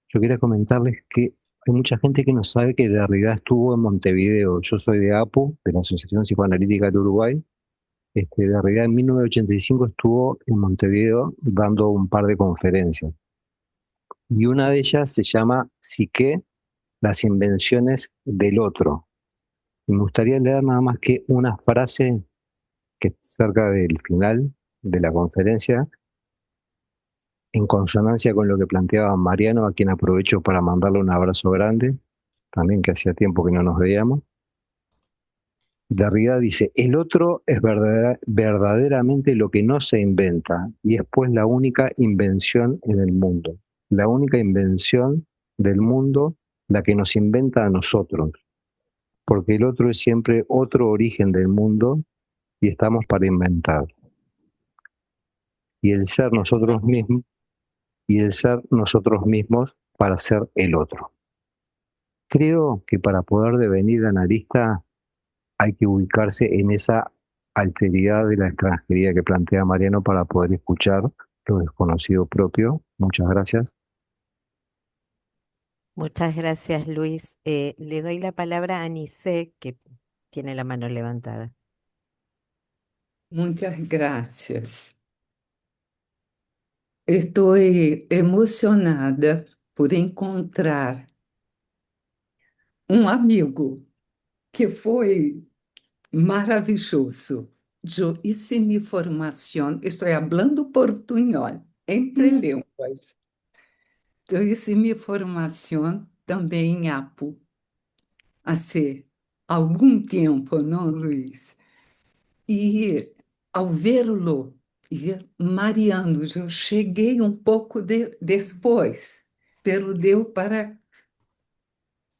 Yo quería comentarles que hay mucha gente que no sabe que Derrida estuvo en Montevideo. Yo soy de APU, de la Asociación Psicoanalítica del Uruguay. Derrida en 1985 estuvo en Montevideo dando un par de conferencias. Y una de ellas se llama Psique, las invenciones del otro. Y me gustaría leer nada más que una frase que cerca del final de la conferencia, en consonancia con lo que planteaba Mariano, a quien aprovecho para mandarle un abrazo grande, también que hacía tiempo que no nos veíamos. Derrida dice: el otro es verdaderamente lo que no se inventa y es pues la única invención en el mundo. la única invención del mundo, la que nos inventa a nosotros, porque el otro es siempre otro origen del mundo y estamos para inventar. Y el ser nosotros mismos, y el ser nosotros mismos para ser el otro. Creo que para poder devenir analista hay que ubicarse en esa alteridad de la extranjería que plantea Mariano para poder escuchar lo desconocido propio. Muchas gracias. Muchas gracias, Luis. Le doy la palabra a Anicé, que tiene la mano levantada. Muchas gracias. Estoy emocionada por encontrar um amigo que foi maravilhoso. Eu hice mi formación, estoy hablando portuñol, entre línguas. Eu hice mi formación também em APU, há algum tempo, não, Luiz? E ao vê-lo e ver Mariano, eu cheguei um pouco depois, pero deu para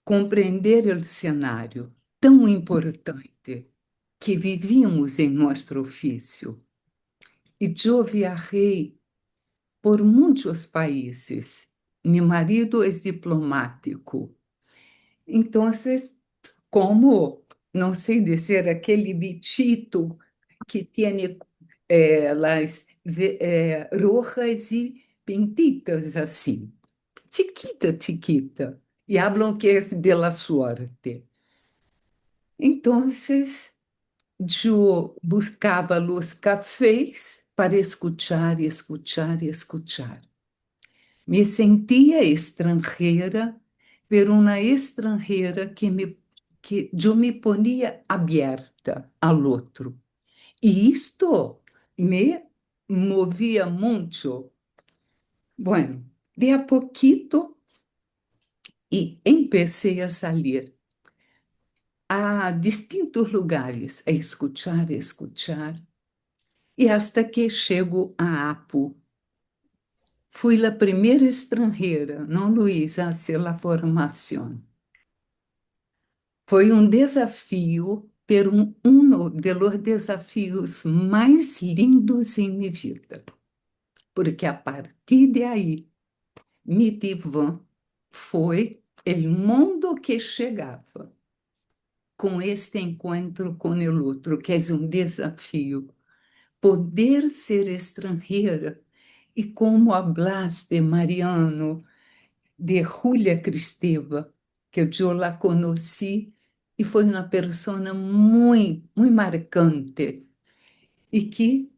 compreender o cenário tão importante que vivíamos em nosso ofício. E eu viajei por muitos países. Meu marido é diplomático. Então, como, não sei dizer, aquele bichito que tem las rojas e pintitas assim, chiquita, chiquita, e hablam que é de la suerte. Então, eu buscava os cafés para escuchar, escuchar, escuchar. Me sentia estrangeira, pero uma estrangeira que eu me ponia aberta ao outro. E isto me movia muito. Bueno, de a poquito, e empecé a sair a distintos lugares, a escuchar, e hasta que chego a APU. Fui a primeira estrangeira, não, Luiz, a hacer a formação. Foi um desafio, pero um dos desafios mais lindos em minha vida, porque a partir de aí, mi divã foi o mundo que chegava com este encontro com o outro, que é um desafio. Poder ser estrangeira, e como hablaste, Mariano, de Júlia Kristeva, que eu la conheci e foi uma pessoa muito, muito marcante e que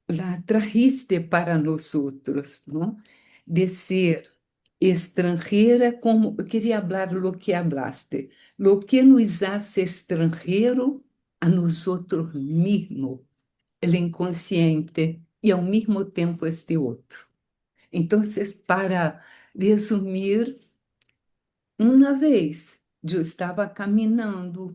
la trajiste para nós outros, não? De ser estrangeira, como eu queria falar lo que hablaste, lo que nos hace estrangeiro a nós outros mesmos, o inconsciente e ao mesmo tempo este outro. Então, para resumir, uma vez eu estava caminhando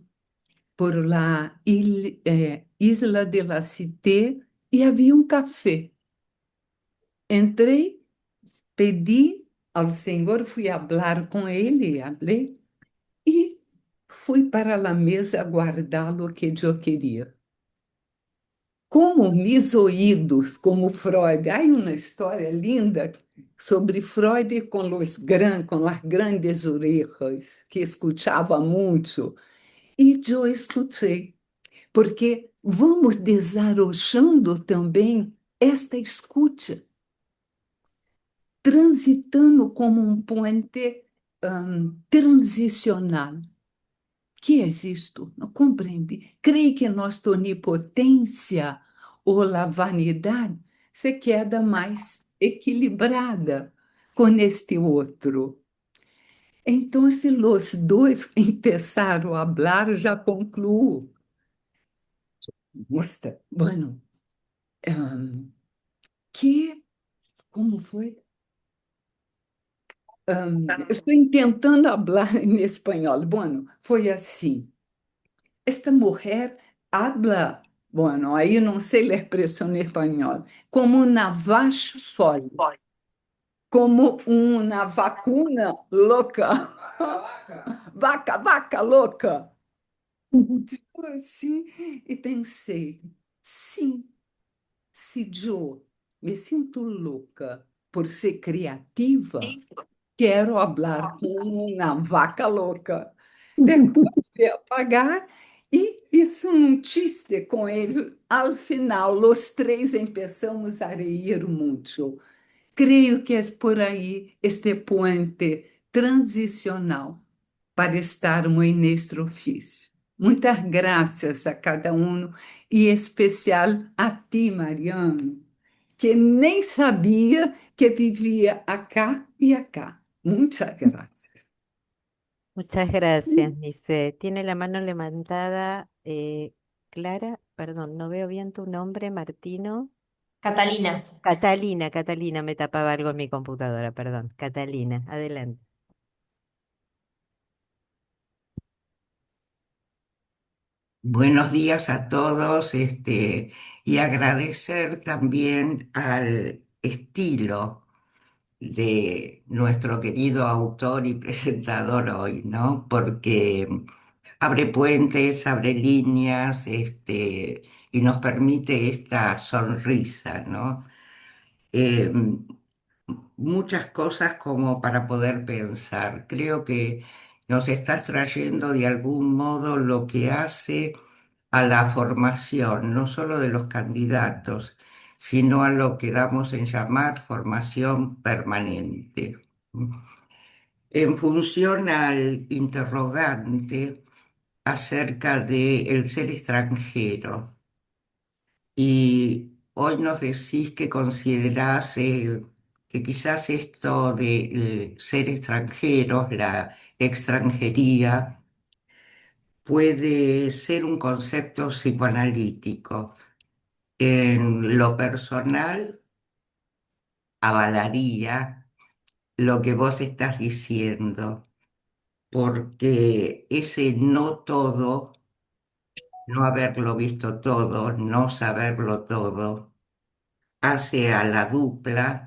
por la Isla de la Cité e havia um café. Entrei, pedi ao Senhor, fui falar com ele, falei, e fui para a mesa guardar o que eu queria. Como mis ouídos, como Freud, há uma história linda sobre Freud com as grandes orelhas, que escutava muito, e eu escutei, porque vamos desarrochando também esta escuta, transitando como um puente transicional. Que é isto? Não compreende? Creio que nossa onipotência ou a vanidade se queda mais equilibrada com este outro. Então, se os dois começaram a falar, já concluo. Mostra, bueno, como foi? Estou tentando falar em espanhol. Bueno, foi assim. Esta mulher habla, bueno, aí não sei a expressão em espanhol, como navajo sol. como uma vacuna louca. Vaca, vaca louca. Tipo assim, e pensei, sim, se eu me sinto louca por ser criativa, quero falar com uma vaca louca. Depois de apagar, e isso um chiste com ele. Al final, os três começamos a reír muito. Creio que é por aí este puente transicional para estar em nuestro ofício. Muitas graças a cada um, e em especial a ti, Mariano, que nem sabia que vivia acá e acá. Muchas gracias. Muchas gracias, Nice. Tiene la mano levantada, Clara, perdón, no veo bien tu nombre, Martino. Catalina. Catalina, Catalina, me tapaba algo en mi computadora, perdón. Catalina, adelante. Buenos días a todos, y agradecer también al estilo de nuestro querido autor y presentador hoy, ¿no? Porque abre puentes, abre líneas, y nos permite esta sonrisa, ¿no? Eh, Muchas cosas como para poder pensar. Creo que nos estás trayendo de algún modo lo que hace a la formación, no solo de los candidatos, sino a lo que damos en llamar formación permanente. En función al interrogante acerca del ser extranjero, y hoy nos decís que considerás que quizás esto de ser extranjeros, la extranjería, puede ser un concepto psicoanalítico. En lo personal, avalaría lo que vos estás diciendo, porque ese no todo, no haberlo visto todo, no saberlo todo, hace a la dupla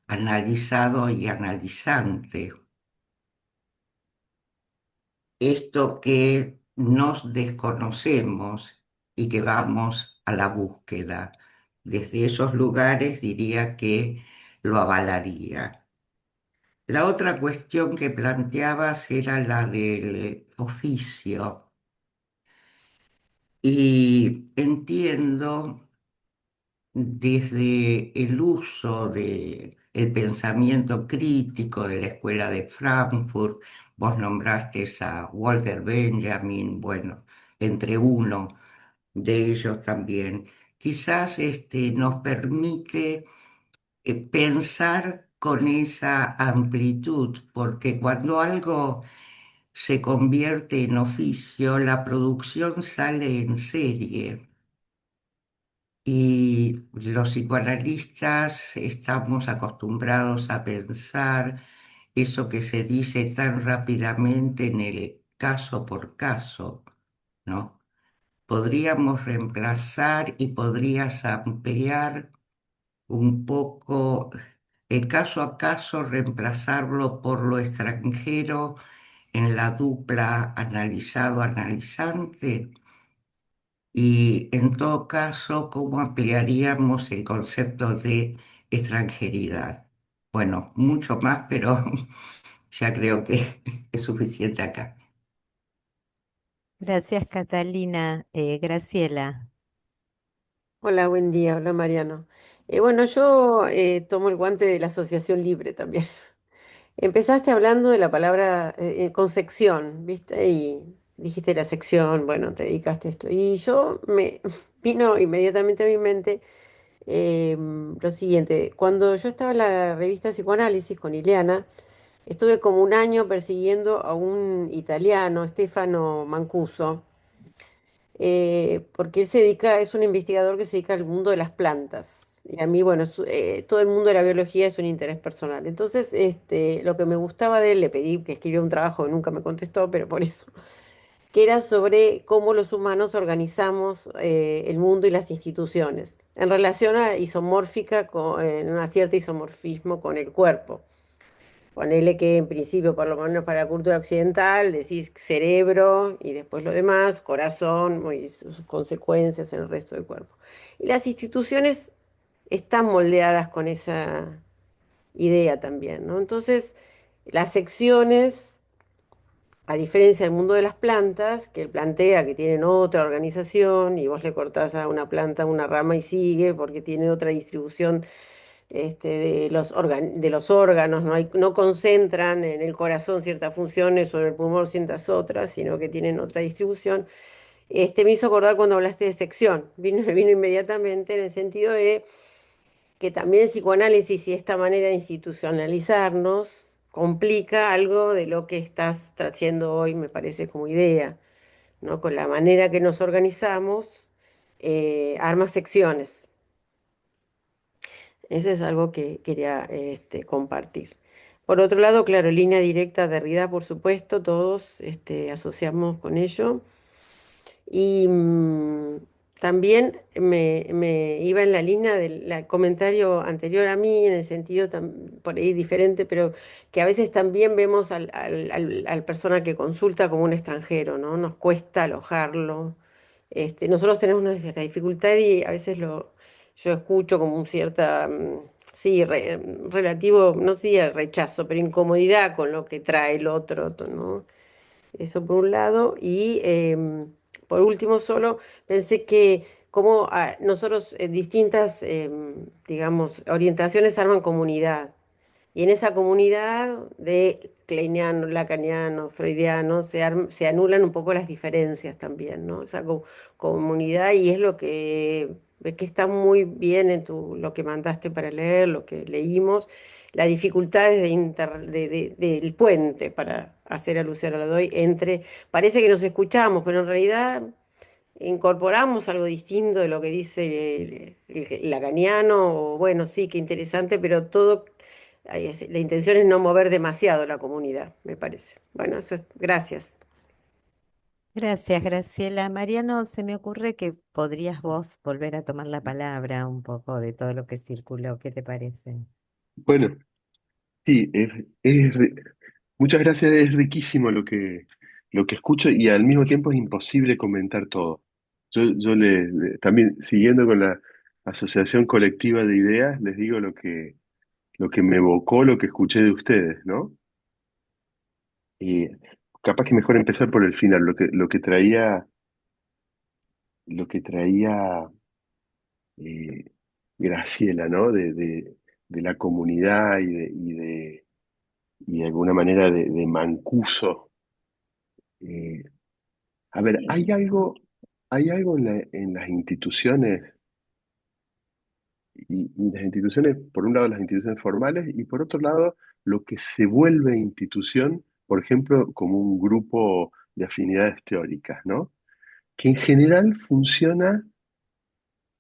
analizado y analizante. Esto que nos desconocemos y que vamos a la búsqueda. Desde esos lugares diría que lo avalaría. La otra cuestión que planteabas era la del oficio. Y entiendo desde el uso del pensamiento crítico de la Escuela de Frankfurt, vos nombraste a Walter Benjamin, bueno, entre uno de ellos también, quizás nos permite pensar con esa amplitud, porque cuando algo se convierte en oficio, la producción sale en serie. Y los psicoanalistas estamos acostumbrados a pensar eso que se dice tan rápidamente en el caso por caso, ¿no? Podríamos reemplazar y podrías ampliar un poco el caso a caso, reemplazarlo por lo extranjero en la dupla analizado-analizante. Y en todo caso, ¿cómo ampliaríamos el concepto de extranjeridad? Bueno, mucho más, pero ya creo que es suficiente acá. Gracias, Catalina. Graciela. Hola, buen día. Hola, Mariano. Bueno, yo tomo el guante de la asociación libre también. Empezaste hablando de la palabra concepción, ¿viste? Y dijiste la sección, bueno, te dedicaste a esto. Y yo me vino inmediatamente a mi mente lo siguiente. Cuando yo estaba en la revista Psicoanálisis con Ileana, estuve como un año persiguiendo a un italiano, Stefano Mancuso, porque él se dedica, es un investigador que se dedica al mundo de las plantas. Y a mí, bueno, todo el mundo de la biología es un interés personal. Entonces, lo que me gustaba de él, le pedí que escribiera un trabajo que nunca me contestó, pero por eso, que era sobre cómo los humanos organizamos el mundo y las instituciones, en relación a isomórfica, en una cierta isomorfismo con el cuerpo. Ponele que en principio, por lo menos para la cultura occidental, decís cerebro y después lo demás, corazón y sus consecuencias en el resto del cuerpo. Y las instituciones están moldeadas con esa idea también, ¿no? Entonces, las secciones, a diferencia del mundo de las plantas, que él plantea que tienen otra organización y vos le cortás a una planta una rama y sigue porque tiene otra distribución de los órganos, no concentran en el corazón ciertas funciones o en el pulmón ciertas otras, sino que tienen otra distribución. Me hizo acordar cuando hablaste de sección, me vino inmediatamente en el sentido de que también el psicoanálisis y esta manera de institucionalizarnos complica algo de lo que estás trayendo hoy, me parece como idea, ¿no? Con la manera que nos organizamos, arma secciones. Eso es algo que quería compartir. Por otro lado, claro, línea directa Derrida, por supuesto, todos asociamos con ello. Y también me iba en la línea del comentario anterior a mí, en el sentido por ahí diferente, pero que a veces también vemos al persona que consulta como un extranjero, ¿no? Nos cuesta alojarlo. Nosotros tenemos una dificultad y a veces yo escucho como un cierta, sí, relativo, no sé, rechazo, pero incomodidad con lo que trae el otro, ¿no? Eso por un lado. Y por último, solo pensé que como nosotros distintas, digamos, orientaciones arman comunidad. Y en esa comunidad de kleiniano, lacaniano, freudiano, se anulan un poco las diferencias también, ¿no? Esa comunidad y es lo que está muy bien en lo que mandaste para leer, lo que leímos, las dificultades del puente, para hacer alusión a lo doy, parece que nos escuchamos, pero en realidad incorporamos algo distinto de lo que dice el lacaniano, o bueno, sí, qué interesante, pero todo, la intención es no mover demasiado la comunidad, me parece. Bueno, eso es, gracias. Gracias, Graciela. Mariano, se me ocurre que podrías vos volver a tomar la palabra un poco de todo lo que circuló. ¿Qué te parece? Bueno, sí, muchas gracias, es riquísimo lo que escucho y al mismo tiempo es imposible comentar todo. Yo también, siguiendo con la asociación colectiva de ideas, les digo lo que me evocó, lo que escuché de ustedes, ¿no? Y capaz que mejor empezar por el final, lo que traía eh, Graciela, ¿no? De la comunidad y de alguna manera de Mancuso. Eh, a ver, hay algo en las instituciones, y las instituciones, por un lado las instituciones formales, y por otro lado lo que se vuelve institución, por ejemplo, como un grupo de afinidades teóricas, ¿no? Que en general funciona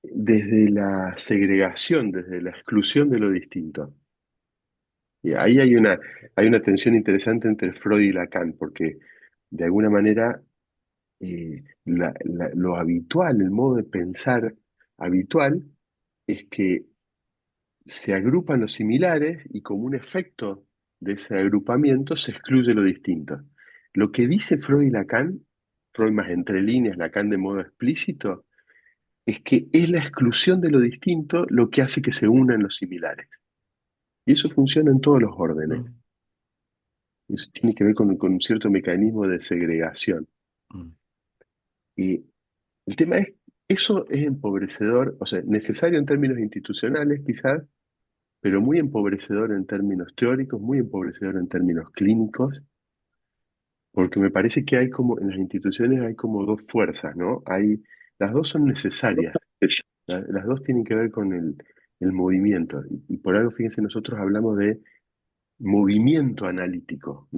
desde la segregación, desde la exclusión de lo distinto. Y ahí hay una tensión interesante entre Freud y Lacan, porque de alguna manera lo habitual, el modo de pensar habitual, es que se agrupan los similares y como un efecto de ese agrupamiento se excluye lo distinto. Lo que dice Freud y Lacan, Freud más entre líneas, Lacan de modo explícito, es que es la exclusión de lo distinto lo que hace que se unan los similares. Y eso funciona en todos los órdenes. Mm, Eso tiene que ver con un cierto mecanismo de segregación. mm. Y el tema es, eso es empobrecedor, o sea, necesario en términos institucionales quizás, pero muy empobrecedor en términos teóricos, muy empobrecedor en términos clínicos, porque me parece que en las instituciones hay como dos fuerzas, ¿no? Las dos son necesarias, las dos tienen que ver con el movimiento, y por algo, fíjense, nosotros hablamos de movimiento analítico,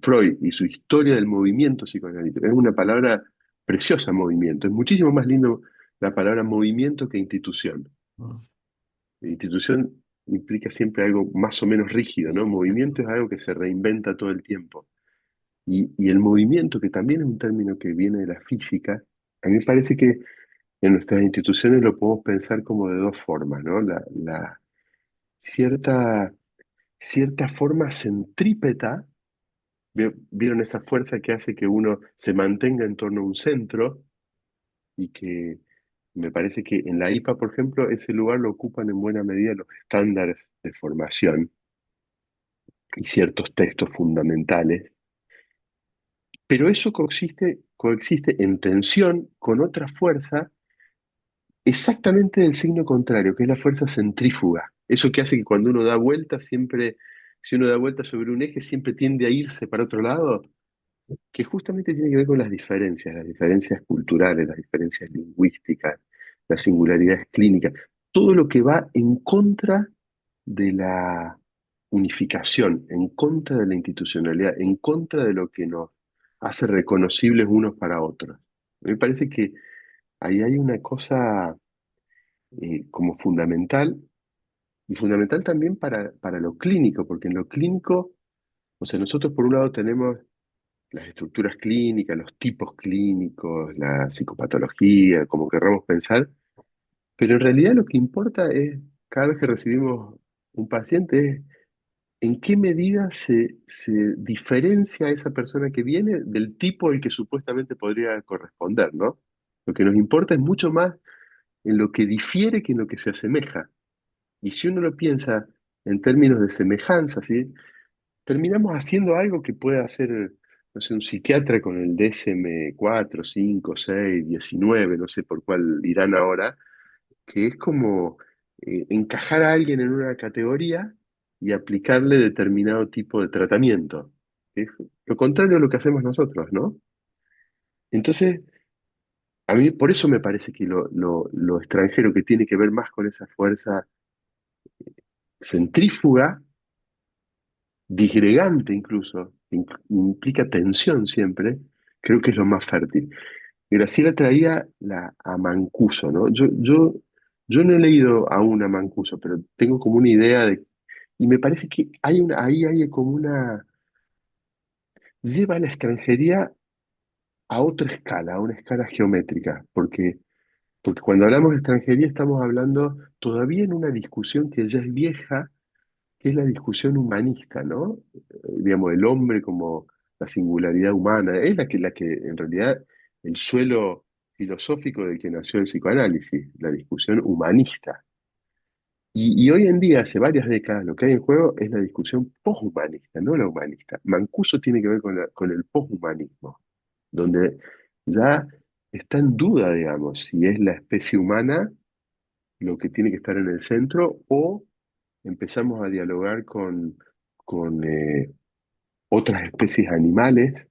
Freud y su historia del movimiento psicoanalítico, es una palabra preciosa, movimiento, es muchísimo más lindo la palabra movimiento que institución. Mm. Institución implica siempre algo más o menos rígido, ¿no? Movimiento es algo que se reinventa todo el tiempo. Y el movimiento, que también es un término que viene de la física, a mí me parece que en nuestras instituciones lo podemos pensar como de dos formas, ¿no? La cierta, cierta forma centrípeta. ¿Vieron esa fuerza que hace que uno se mantenga en torno a un centro? Y que me parece que en la IPA, por ejemplo, ese lugar lo ocupan en buena medida los estándares de formación y ciertos textos fundamentales, pero eso coexiste en tensión con otra fuerza exactamente del signo contrario, que es la fuerza centrífuga. Eso que hace que cuando uno da vuelta, siempre, si uno da vuelta sobre un eje, siempre tiende a irse para otro lado, que justamente tiene que ver con las diferencias culturales, las diferencias lingüísticas, las singularidades clínicas, todo lo que va en contra de la unificación, en contra de la institucionalidad, en contra de lo que nos hace reconocibles unos para otros. Me parece que ahí hay una cosa como fundamental, y fundamental también para lo clínico, porque en lo clínico, o sea, nosotros por un lado tenemos las estructuras clínicas, los tipos clínicos, la psicopatología, como querramos pensar, pero en realidad lo que importa es, cada vez que recibimos un paciente, es en qué medida se diferencia esa persona que viene del tipo al que supuestamente podría corresponder, ¿no? Lo que nos importa es mucho más en lo que difiere que en lo que se asemeja. Y si uno lo piensa en términos de semejanza, ¿sí? Terminamos haciendo algo que puede hacer, no sé, un psiquiatra con el DSM-4, 5, 6, 19, no sé por cuál irán ahora, que es como encajar a alguien en una categoría y aplicarle determinado tipo de tratamiento. Es lo contrario a lo que hacemos nosotros, ¿no? Entonces, a mí por eso me parece que lo extranjero, que tiene que ver más con esa fuerza centrífuga, disgregante incluso, implica tensión siempre, creo que es lo más fértil. Graciela traía a Mancuso, ¿no? Yo no he leído aún a Mancuso, pero tengo como una idea de, y me parece que ahí hay como lleva a la extranjería a otra escala, a una escala geométrica, porque cuando hablamos de extranjería estamos hablando todavía en una discusión que ya es vieja, que es la discusión humanista, ¿no? Digamos, el hombre como la singularidad humana, es la que en realidad el suelo filosófico del que nació el psicoanálisis, la discusión humanista. Y hoy en día, hace varias décadas, lo que hay en juego es la discusión poshumanista, no la humanista. Mancuso tiene que ver con el poshumanismo, donde ya está en duda, digamos, si es la especie humana lo que tiene que estar en el centro o empezamos a dialogar con otras especies animales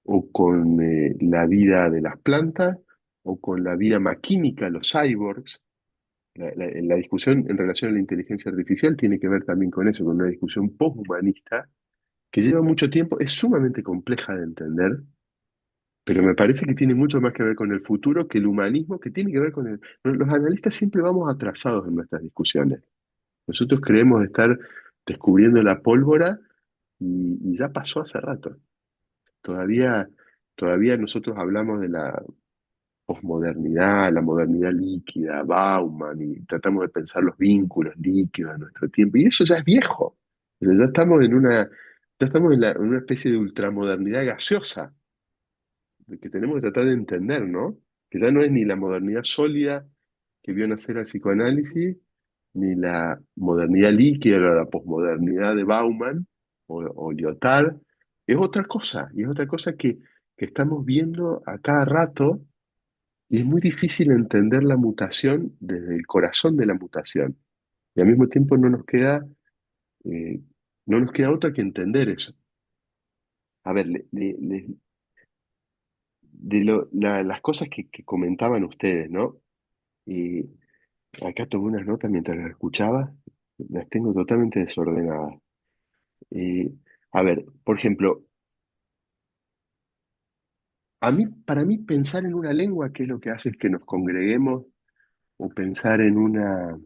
o con la vida de las plantas o con la vida maquímica, los cyborgs. La discusión en relación a la inteligencia artificial tiene que ver también con eso, con una discusión poshumanista que lleva mucho tiempo, es sumamente compleja de entender, pero me parece que tiene mucho más que ver con el futuro que el humanismo, que tiene que ver con el... Los analistas siempre vamos atrasados en nuestras discusiones. Nosotros creemos estar descubriendo la pólvora y ya pasó hace rato. Todavía, todavía nosotros hablamos de la posmodernidad, la modernidad líquida, Bauman, y tratamos de pensar los vínculos líquidos de nuestro tiempo. Y eso ya es viejo. O sea, ya estamos en una especie de ultramodernidad gaseosa, de que tenemos que tratar de entender, ¿no? Que ya no es ni la modernidad sólida que vio nacer al psicoanálisis, ni la modernidad líquida o la posmodernidad de Bauman o Lyotard, es otra cosa, y es otra cosa que estamos viendo a cada rato, y es muy difícil entender la mutación desde el corazón de la mutación. Y al mismo tiempo eh, no nos queda otra que entender eso. A ver, las cosas que comentaban ustedes, ¿no? Y acá tomé unas notas mientras las escuchaba, las tengo totalmente desordenadas. Eh, a ver, por ejemplo, para mí pensar en una lengua, ¿qué es lo que hace? Es que nos congreguemos o pensar en una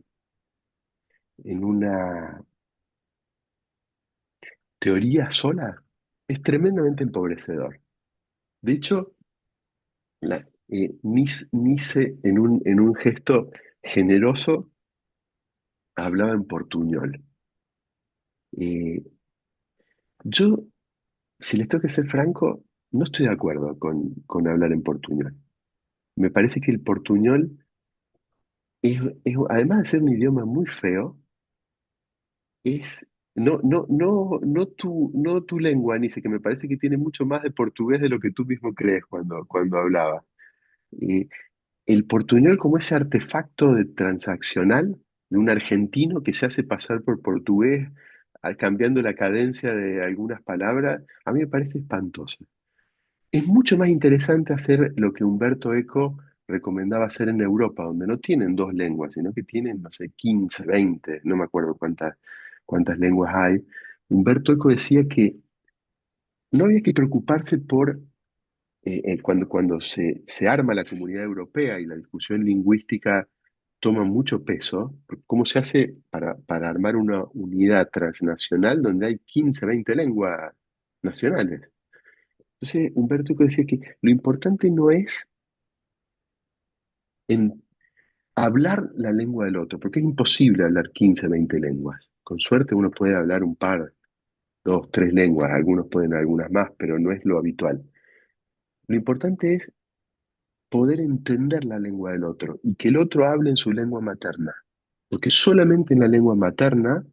teoría sola. es tremendamente empobrecedor. De hecho, Nice en un gesto generoso hablaba en portuñol. Eh, yo, si les tengo que ser franco, no estoy de acuerdo con hablar en portuñol. Me parece que el portuñol además de ser un idioma muy feo, es no tu lengua, Nice, que me parece que tiene mucho más de portugués de lo que tú mismo crees cuando hablaba. Eh, el portuñol como ese artefacto de transaccional de un argentino que se hace pasar por portugués, cambiando la cadencia de algunas palabras, a mí me parece espantoso. Es mucho más interesante hacer lo que Humberto Eco recomendaba hacer en Europa, donde no tienen dos lenguas, sino que tienen, no sé, 15, 20, no me acuerdo cuántas lenguas hay. Humberto Eco decía que no había que preocuparse por, cuando se arma la comunidad europea y la discusión lingüística toma mucho peso, ¿cómo se hace para armar una unidad transnacional donde hay 15, 20 lenguas nacionales? Entonces, Humberto Eco decía que lo importante no es en hablar la lengua del otro, porque es imposible hablar 15, 20 lenguas. Con suerte uno puede hablar un par, dos, tres lenguas, algunos pueden algunas más, pero no es lo habitual. Lo importante es poder entender la lengua del otro y que el otro hable en su lengua materna, porque solamente en la lengua materna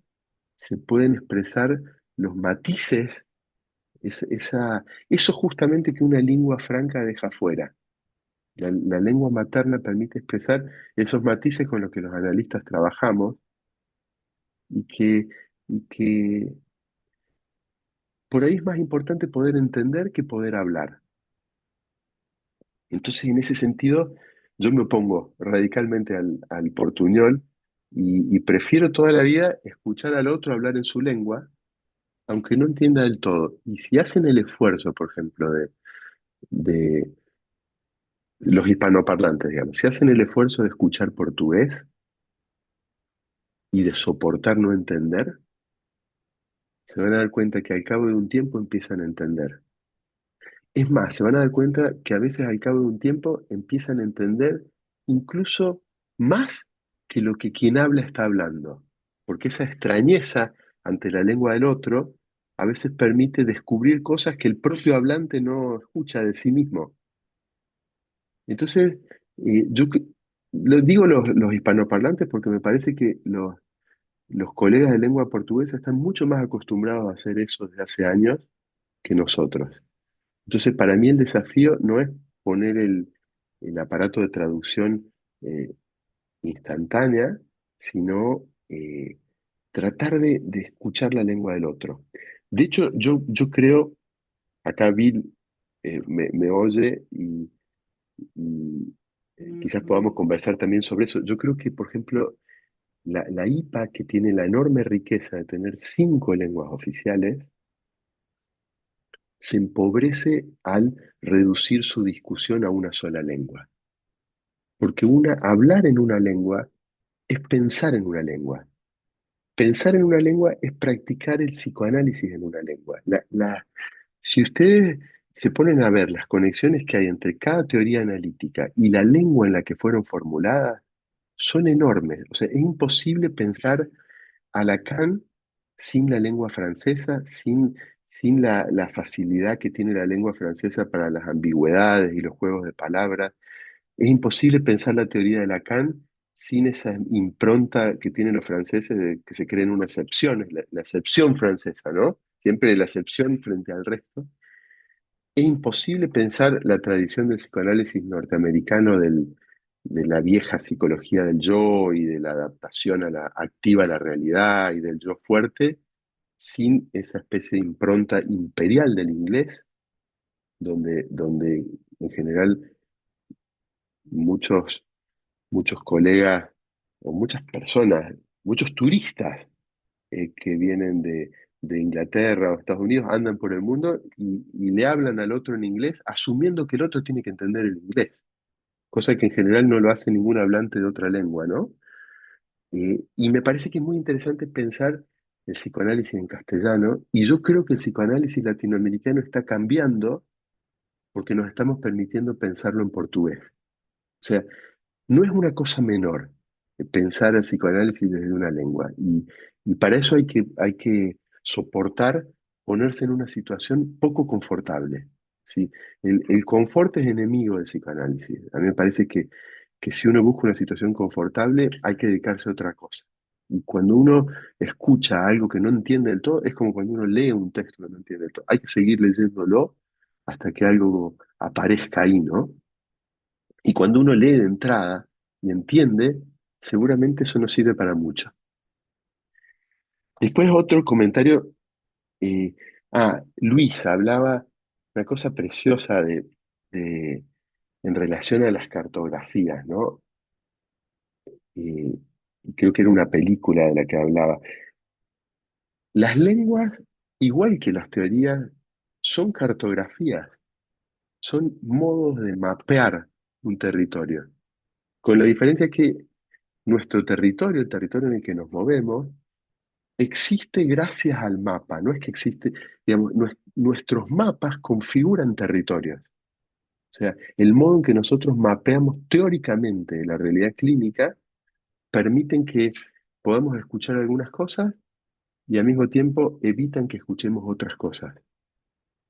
se pueden expresar los matices, eso justamente que una lengua franca deja fuera. La lengua materna permite expresar esos matices con los que los analistas trabajamos y que por ahí es más importante poder entender que poder hablar. Entonces, en ese sentido, yo me opongo radicalmente al portuñol y prefiero toda la vida escuchar al otro hablar en su lengua, aunque no entienda del todo. Y si hacen el esfuerzo, por ejemplo, de los hispanoparlantes, digamos, si hacen el esfuerzo de escuchar portugués y de soportar no entender, se van a dar cuenta que al cabo de un tiempo empiezan a entender. Es más, se van a dar cuenta que a veces al cabo de un tiempo empiezan a entender incluso más que lo que quien habla está hablando, porque esa extrañeza ante la lengua del otro a veces permite descubrir cosas que el propio hablante no escucha de sí mismo. Entonces, lo digo los hispanoparlantes porque me parece que los colegas de lengua portuguesa están mucho más acostumbrados a hacer eso desde hace años que nosotros. Entonces, para mí el desafío no es poner el aparato de traducción instantánea, sino tratar de escuchar la lengua del otro. De hecho, yo creo, acá Bill me oye y, quizás podamos conversar también sobre eso. Yo creo que, por ejemplo, la IPA, que tiene la enorme riqueza de tener 5 lenguas oficiales, se empobrece al reducir su discusión a una sola lengua. Porque hablar en una lengua es pensar en una lengua. Pensar en una lengua es practicar el psicoanálisis en una lengua. Si ustedes se ponen a ver las conexiones que hay entre cada teoría analítica y la lengua en la que fueron formuladas, son enormes. O sea, es imposible pensar a Lacan sin la lengua francesa, sin la facilidad que tiene la lengua francesa para las ambigüedades y los juegos de palabras. Es imposible pensar la teoría de Lacan sin esa impronta que tienen los franceses de que se creen una excepción, es la excepción francesa, ¿no? Siempre la excepción frente al resto. Es imposible pensar la tradición del psicoanálisis norteamericano de la vieja psicología del yo y de la adaptación activa a la realidad y del yo fuerte sin esa especie de impronta imperial del inglés, donde en general muchos colegas o muchas personas, muchos turistas que vienen de Inglaterra o Estados Unidos andan por el mundo y le hablan al otro en inglés, asumiendo que el otro tiene que entender el inglés, cosa que en general no lo hace ningún hablante de otra lengua, ¿no? Y me parece que es muy interesante pensar el psicoanálisis en castellano, y yo creo que el psicoanálisis latinoamericano está cambiando porque nos estamos permitiendo pensarlo en portugués. O sea, no es una cosa menor pensar el psicoanálisis desde una lengua. Y para eso hay que soportar ponerse en una situación poco confortable. ¿Sí? El confort es enemigo del psicoanálisis. A mí me parece que si uno busca una situación confortable, hay que dedicarse a otra cosa. Y cuando uno escucha algo que no entiende del todo, es como cuando uno lee un texto que no entiende del todo. Hay que seguir leyéndolo hasta que algo aparezca ahí, ¿no? Y cuando uno lee de entrada y entiende, seguramente eso no sirve para mucho. Después otro comentario, eh, Luisa hablaba una cosa preciosa de- en relación a las cartografías, ¿no? Y creo que era una película de la que hablaba. Las lenguas, igual que las teorías, son cartografías, son modos de mapear un territorio, con la diferencia que nuestro territorio, el territorio en el que nos movemos, existe gracias al mapa, no es que existe, digamos, nuestros mapas configuran territorios. O sea, el modo en que nosotros mapeamos teóricamente la realidad clínica permiten que podamos escuchar algunas cosas y al mismo tiempo evitan que escuchemos otras cosas.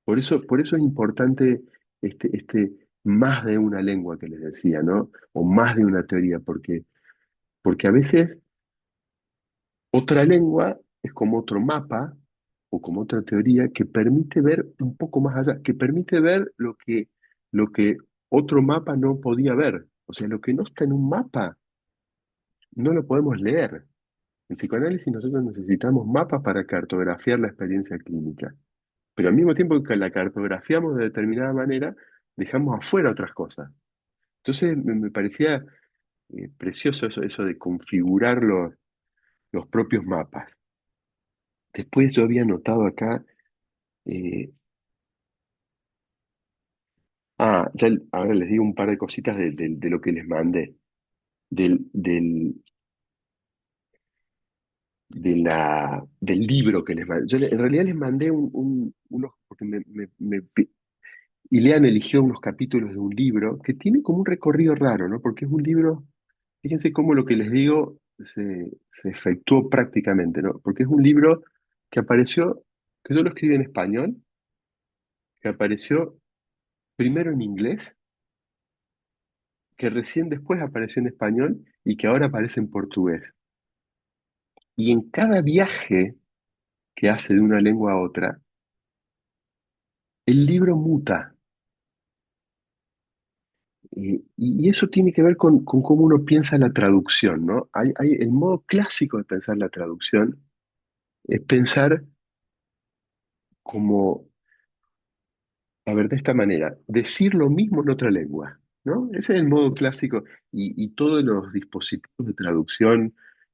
Por eso es importante este más de una lengua que les decía, ¿no? O más de una teoría, porque a veces otra lengua es como otro mapa o como otra teoría que permite ver un poco más allá, que permite ver lo que otro mapa no podía ver. O sea, lo que no está en un mapa no lo podemos leer. En psicoanálisis nosotros necesitamos mapas para cartografiar la experiencia clínica, pero al mismo tiempo que la cartografiamos de determinada manera, dejamos afuera otras cosas. Entonces me parecía precioso eso de configurar los propios mapas. Después yo había notado acá, eh, ahora les digo un par de cositas de lo que les mandé, del, del, del libro que les mandé. En realidad les mandé unos, porque Ileana eligió unos capítulos de un libro que tiene como un recorrido raro, ¿no? Porque es un libro, fíjense cómo lo que les digo se efectuó prácticamente, ¿no? Porque es un libro que apareció, que yo lo escribí en español, que apareció primero en inglés, que recién después apareció en español y que ahora aparece en portugués. Y en cada viaje que hace de una lengua a otra, el libro muta. Y eso tiene que ver con cómo uno piensa la traducción, ¿no? El modo clásico de pensar la traducción es pensar como, a ver, de esta manera, decir lo mismo en otra lengua, ¿no? Ese es el modo clásico y todos los dispositivos de traducción,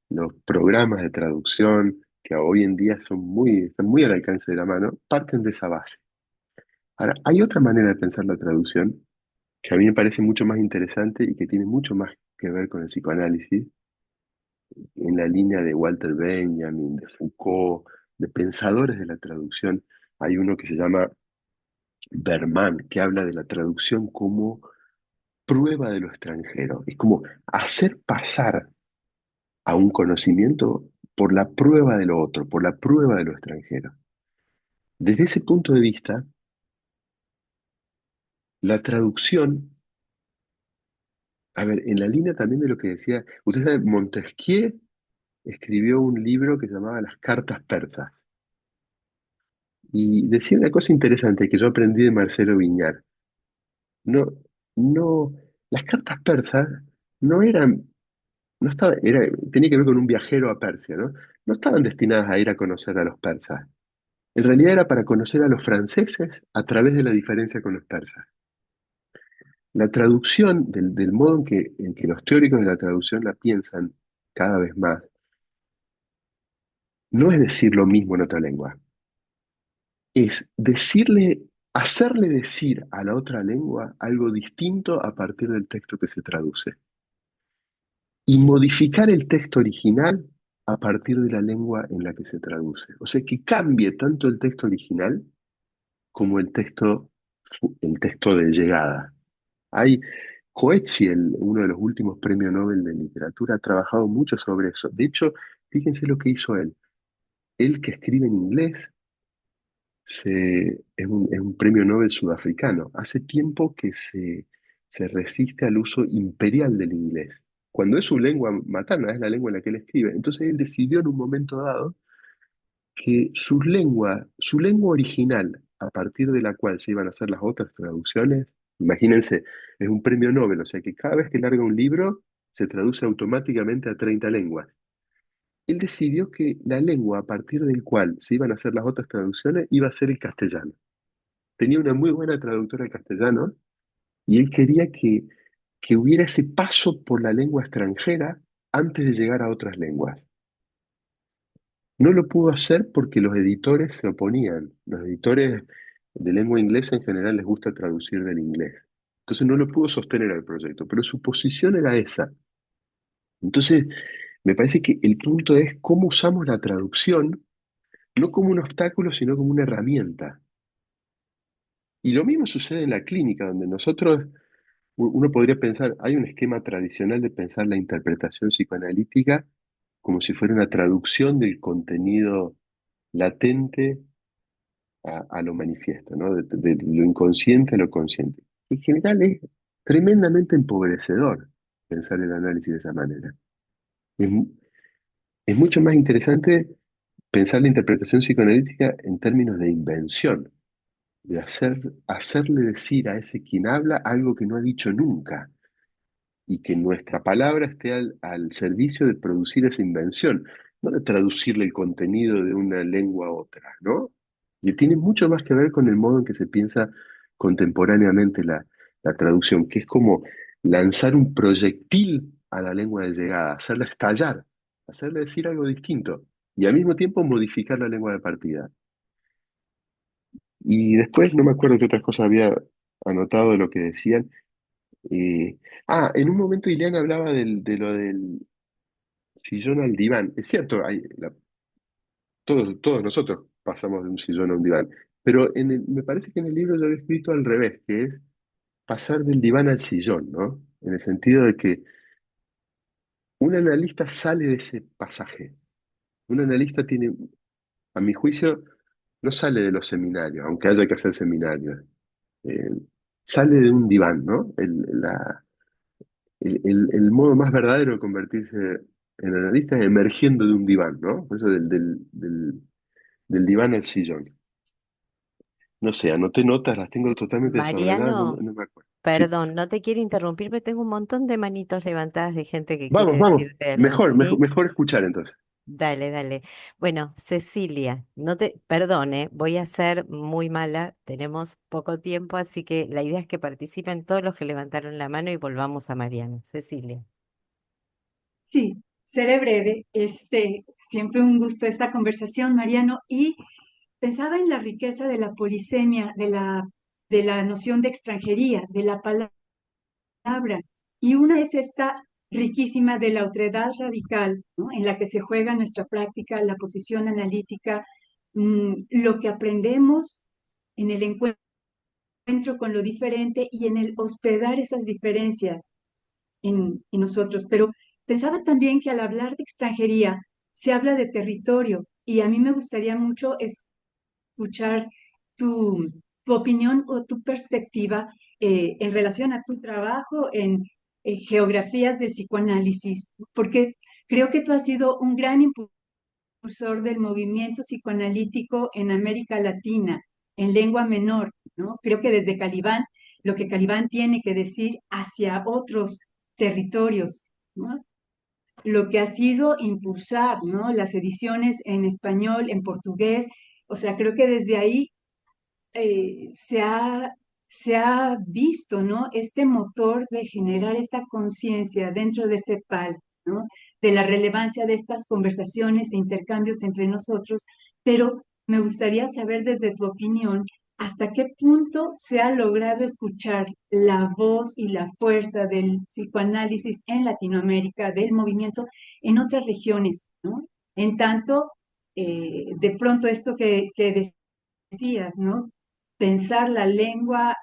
los programas de traducción, que hoy en día están muy al alcance de la mano, parten de esa base. Ahora, hay otra manera de pensar la traducción que a mí me parece mucho más interesante y que tiene mucho más que ver con el psicoanálisis, en la línea de Walter Benjamin, de Foucault, de pensadores de la traducción. Hay uno que se llama Berman, que habla de la traducción como prueba de lo extranjero. Es como hacer pasar a un conocimiento por la prueba de lo otro, por la prueba de lo extranjero. Desde ese punto de vista, la traducción, a ver, en la línea también de lo que decía, usted sabe, Montesquieu escribió un libro que se llamaba Las cartas persas. Y decía una cosa interesante que yo aprendí de Marcelo Viñar. No, no, las cartas persas no eran, no estaba, tenía que ver con un viajero a Persia, ¿no? No estaban destinadas a ir a conocer a los persas. En realidad era para conocer a los franceses a través de la diferencia con los persas. La traducción, del modo en que los teóricos de la traducción la piensan cada vez más, no es decir lo mismo en otra lengua, es hacerle decir a la otra lengua algo distinto a partir del texto que se traduce. Y modificar el texto original a partir de la lengua en la que se traduce. O sea, que cambie tanto el texto original como el texto de llegada. Hay Coetzee, uno de los últimos premios Nobel de literatura, ha trabajado mucho sobre eso. De hecho, fíjense lo que hizo él. Él que escribe en inglés, es un premio Nobel sudafricano. Hace tiempo que se resiste al uso imperial del inglés. Cuando es su lengua materna, es la lengua en la que él escribe. Entonces él decidió en un momento dado que su lengua original, a partir de la cual se iban a hacer las otras traducciones, imagínense, es un premio Nobel, o sea que cada vez que larga un libro se traduce automáticamente a 30 lenguas. Él decidió que la lengua a partir del cual se iban a hacer las otras traducciones iba a ser el castellano. Tenía una muy buena traductora de castellano y él quería que hubiera ese paso por la lengua extranjera antes de llegar a otras lenguas. No lo pudo hacer porque los editores se oponían. Los editores de lengua inglesa en general les gusta traducir del inglés. Entonces no lo pudo sostener al proyecto, pero su posición era esa. Entonces, me parece que el punto es cómo usamos la traducción, no como un obstáculo, sino como una herramienta. Y lo mismo sucede en la clínica, donde nosotros, uno podría pensar, hay un esquema tradicional de pensar la interpretación psicoanalítica como si fuera una traducción del contenido latente a lo manifiesto, ¿no? De lo inconsciente a lo consciente. En general es tremendamente empobrecedor pensar el análisis de esa manera. Es, mu- es mucho más interesante pensar la interpretación psicoanalítica en términos de invención, de hacerle decir a ese quien habla algo que no ha dicho nunca y que nuestra palabra esté al servicio de producir esa invención, no de traducirle el contenido de una lengua a otra, ¿no? Y tiene mucho más que ver con el modo en que se piensa contemporáneamente la traducción, que es como lanzar un proyectil a la lengua de llegada, hacerla estallar, hacerle decir algo distinto y al mismo tiempo modificar la lengua de partida. Y después no me acuerdo qué otras cosas había anotado de lo que decían. Eh, en un momento Ileana hablaba de lo del sillón al diván. Es cierto, todos nosotros pasamos de un sillón a un diván, pero me parece que en el libro yo había escrito al revés, que es pasar del diván al sillón, ¿no? En el sentido de que un analista sale de ese pasaje. Un analista tiene, a mi juicio, no sale de los seminarios, aunque haya que hacer seminarios. Eh, Sale de un diván, ¿no? El modo más verdadero de convertirse en analista es emergiendo de un diván, ¿no? Por eso del diván al sillón. No sé, anoté notas, las tengo totalmente desordenadas, no, Mariano, no me acuerdo. Sí, perdón, no te quiero interrumpir, pero tengo un montón de manitos levantadas de gente que vamos, quiere vamos. decirte algo, Mejor, mejor, ¿sí? mejor escuchar entonces. Dale, dale. Bueno, Cecilia, no te, perdone, voy a ser muy mala, tenemos poco tiempo, así que la idea es que participen todos los que levantaron la mano y volvamos a Mariano. Cecilia. Sí, seré breve. Siempre un gusto esta conversación, Mariano. Y pensaba en la riqueza de la polisemia, de la noción de extranjería, de la palabra. Y una es esta riquísima de la otredad radical, ¿no? En la que se juega nuestra práctica, la posición analítica, lo que aprendemos en el encuentro con lo diferente y en el hospedar esas diferencias en nosotros. Pero pensaba también que al hablar de extranjería se habla de territorio y a mí me gustaría mucho escuchar tu, tu opinión o tu perspectiva en relación a tu trabajo en geografías del psicoanálisis, porque creo que tú has sido un gran impulsor del movimiento psicoanalítico en América Latina, en lengua menor, ¿no? Creo que desde Calibán, lo que Calibán tiene que decir hacia otros territorios, ¿no? Lo que ha sido impulsar, ¿no? Las ediciones en español, en portugués, o sea, creo que desde ahí se ha visto, ¿no? Este motor de generar esta conciencia dentro de FEPAL, ¿no? De la relevancia de estas conversaciones e intercambios entre nosotros, pero me gustaría saber desde tu opinión hasta qué punto se ha logrado escuchar la voz y la fuerza del psicoanálisis en Latinoamérica, del movimiento en otras regiones, ¿no? En tanto, de pronto esto que decías, ¿no? Pensar la lengua,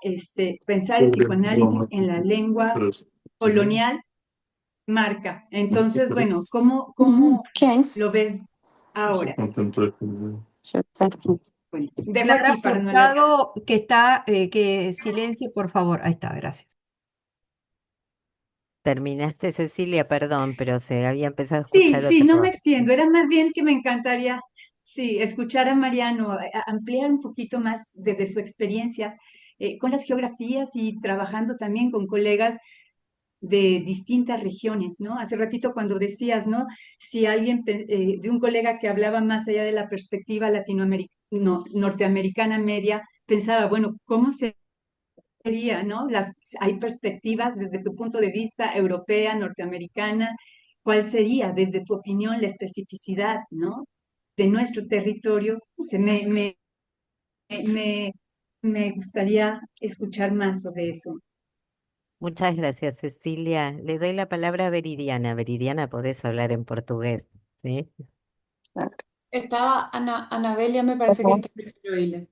pensar el psicoanálisis en la lengua colonial marca. Entonces, bueno, ¿cómo lo ves ahora? Bueno, dejo Clara aquí para no alargar. Furtado, que está, que silencie, por favor. Ahí está, gracias. Terminaste, Cecilia, perdón, pero se había empezado a Sí, escuchar sí, otra no me voz. extiendo. Era más bien que me encantaría, sí, escuchar a Mariano, ampliar un poquito más desde su experiencia con las geografías y trabajando también con colegas de distintas regiones, ¿no? Hace ratito cuando decías, ¿no? Si alguien, de un colega que hablaba más allá de la perspectiva norteamericana media, pensaba, bueno, ¿cómo sería, ¿no? Hay perspectivas desde tu punto de vista europea, norteamericana. ¿Cuál sería, desde tu opinión, la especificidad, ¿no? De nuestro territorio? Me, me gustaría escuchar más sobre eso. Muchas gracias, Cecilia. Le doy la palabra a Veridiana. Veridiana, podés hablar en portugués, ¿sí? Estaba Anabelia, me parece que está disponible.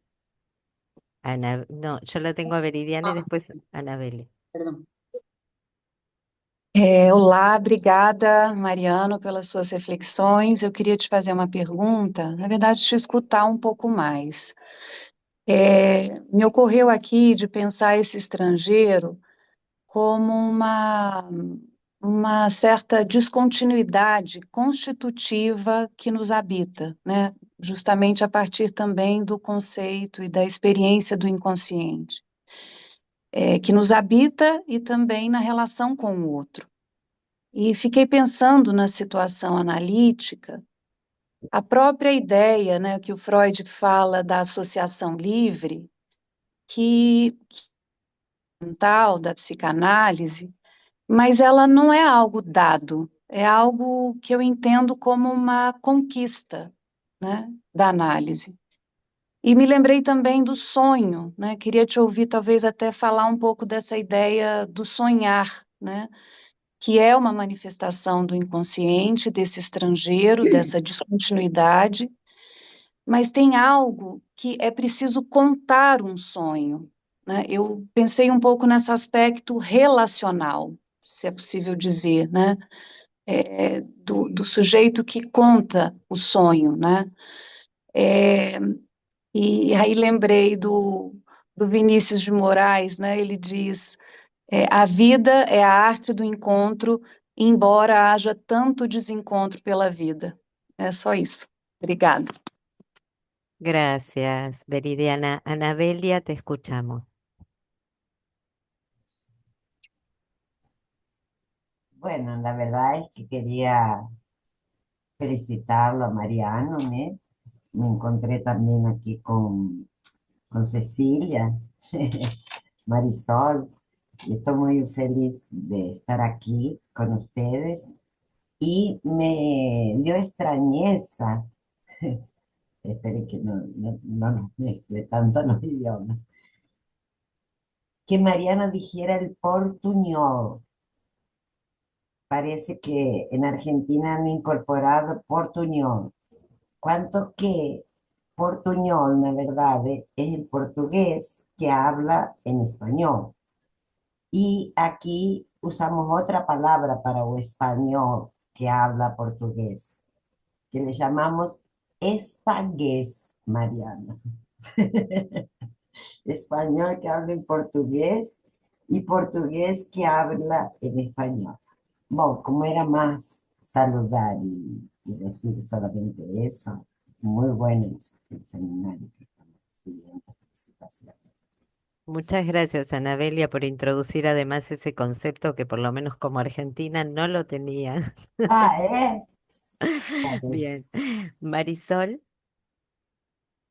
Ana, no, yo la tengo a Veridiana y Ah, después Anabelle. perdón. Olá, obrigada, Mariano, pelas suas reflexões. Eu queria te fazer uma pergunta, na verdade, te escutar um pouco mais. Me ocorreu aqui de pensar esse estrangeiro como uma certa descontinuidade constitutiva que nos habita, né? Justamente a partir também do conceito e da experiência do inconsciente, que nos habita e também na relação com o outro. E fiquei pensando na situação analítica, a própria ideia, né, que o Freud fala da associação livre, que é tal da psicanálise, mas ela não é algo dado, é algo que eu entendo como uma conquista, né, da análise. E me lembrei também do sonho, né? Queria te ouvir talvez até falar um pouco dessa ideia do sonhar, né? Que é uma manifestação do inconsciente, desse estrangeiro, dessa descontinuidade, mas tem algo que é preciso contar um sonho, né? Eu pensei um pouco nesse aspecto relacional, se é possível dizer, né? Do sujeito que conta o sonho, né? E aí lembrei do Vinícius de Moraes, né? Ele diz: a vida é a arte do encontro, embora haja tanto desencontro pela vida. É só isso. Obrigada. Gracias, Veridiana. Anabelia, te escuchamos. Bueno, la verdad es que quería felicitarlo a Mariano, ¿eh? Me encontré también aquí con Cecilia, Marisol, y estoy muy feliz de estar aquí con ustedes. Y me dio extrañeza, espere que no nos mezcle tanto los idiomas, que Mariano dijera el portuñol. Parece que en Argentina han incorporado portuñol. Cuanto que portuñol, na verdade, es el portugués que habla en español. Y aquí usamos otra palabra para o español que habla portugués, que le llamamos espagués, Mariana. Español que habla en portugués y portugués que habla en español. Bueno, como era más saludar y decir solamente eso, muy bueno el seminario que estamos siguiendo. Felicitaciones. Muchas gracias, Anabelia, por introducir además ese concepto que por lo menos como Argentina no lo tenía. Ah, ¿eh? Bien. Marisol.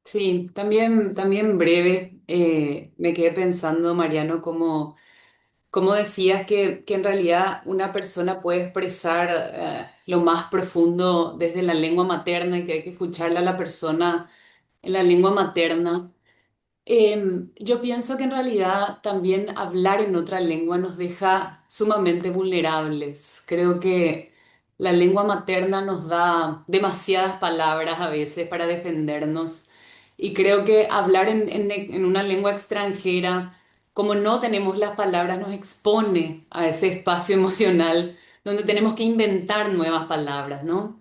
Sí, también breve, me quedé pensando, Mariano, como decías que en realidad una persona puede expresar lo más profundo desde la lengua materna y que hay que escucharle a la persona en la lengua materna. Yo pienso que en realidad también hablar en otra lengua nos deja sumamente vulnerables. Creo que la lengua materna nos da demasiadas palabras a veces para defendernos. Y creo que hablar en una lengua extranjera, como no tenemos las palabras, nos expone a ese espacio emocional donde tenemos que inventar nuevas palabras, ¿no?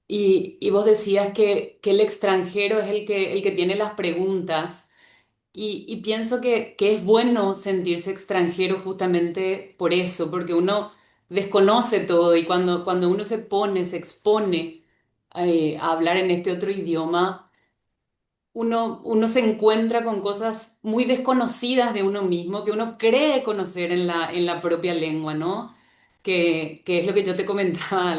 Y vos decías que el extranjero es el que tiene las preguntas. Y pienso que es bueno sentirse extranjero justamente por eso, porque uno desconoce todo y cuando uno se pone, se expone a hablar en este otro idioma, uno se encuentra con cosas muy desconocidas de uno mismo que uno cree conocer en la propia lengua, ¿no? Que es lo que yo te comentaba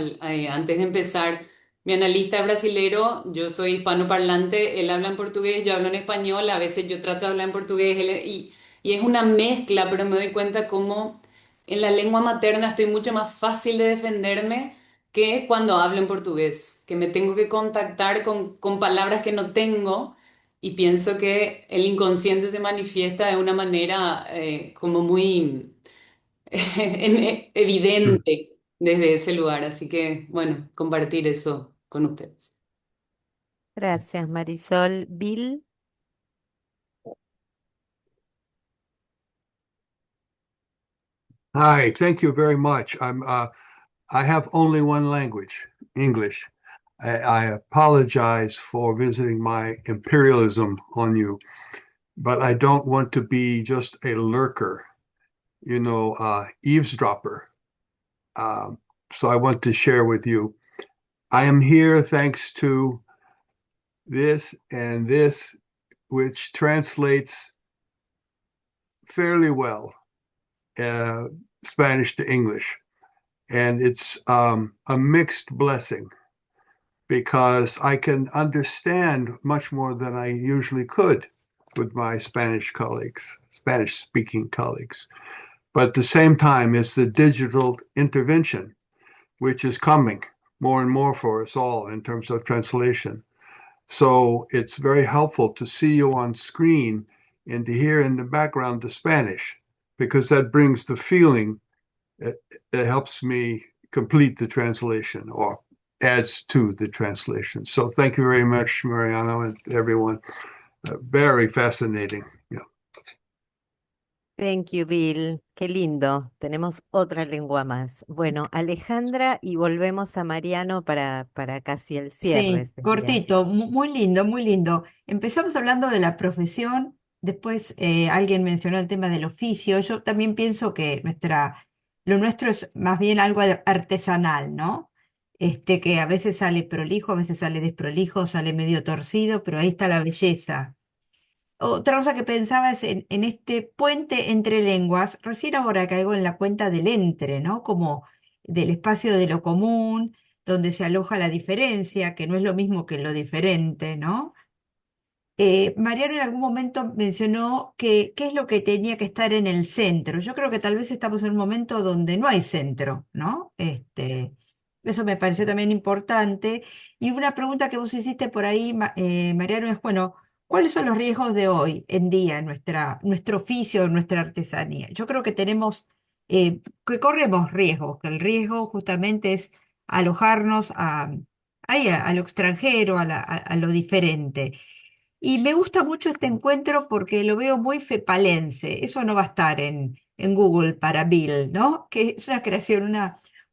antes de empezar. Mi analista es brasilero, yo soy hispanoparlante, él habla en portugués, yo hablo en español, a veces yo trato de hablar en portugués y es una mezcla, pero me doy cuenta cómo en la lengua materna estoy mucho más fácil de defenderme que cuando hablo en portugués, que me tengo que contactar con palabras que no tengo y pienso que el inconsciente se manifiesta de una manera como muy Mm. evidente desde ese lugar. Así que, bueno, compartir eso con ustedes. Gracias, Marisol. Bill, Hi, thank you very much. I have only one language, English. I apologize for visiting my imperialism on you, but I don't want to be just a lurker, eavesdropper. So I want to share with you. I am here thanks to this and this, which translates fairly well, Spanish to English. And it's a mixed blessing because I can understand much more than I usually could with my Spanish colleagues, Spanish speaking colleagues. But at the same time, it's the digital intervention, which is coming more and more for us all in terms of translation. So it's very helpful to see you on screen and to hear in the background the Spanish, because that brings the feeling. It helps me complete the translation or adds to the translation. So thank you very much, Mariano, and everyone. Very fascinating. Yeah. thank you, Bill. Qué lindo. Tenemos otra lengua más. Bueno, Alejandra, y volvemos a Mariano para casi el cierre, Sí, sería. cortito, muy lindo, muy lindo. Empezamos hablando de la profesión, después alguien mencionó el tema del oficio. Yo también pienso que lo nuestro es más bien algo artesanal, ¿no? Que a veces sale prolijo, a veces sale desprolijo, sale medio torcido, pero ahí está la belleza. Otra cosa que pensaba es en este puente entre lenguas. Recién ahora caigo en la cuenta del entre, ¿no? Como del espacio de lo común, donde se aloja la diferencia, que no es lo mismo que lo diferente, ¿no? Mariano en algún momento mencionó que qué es lo que tenía que estar en el centro. Yo creo que tal vez estamos en un momento donde no hay centro, ¿no? Eso me pareció también importante. Y una pregunta que vos hiciste por ahí, Mariano, es, bueno, ¿cuáles son los riesgos de hoy en día en nuestro oficio, en nuestra artesanía? Yo creo que que corremos riesgos, que el riesgo justamente es alojarnos a lo extranjero, a lo diferente. Y me gusta mucho este encuentro porque lo veo muy fepalense. Eso no va a estar en Google para Bill, ¿no? Que es una creación,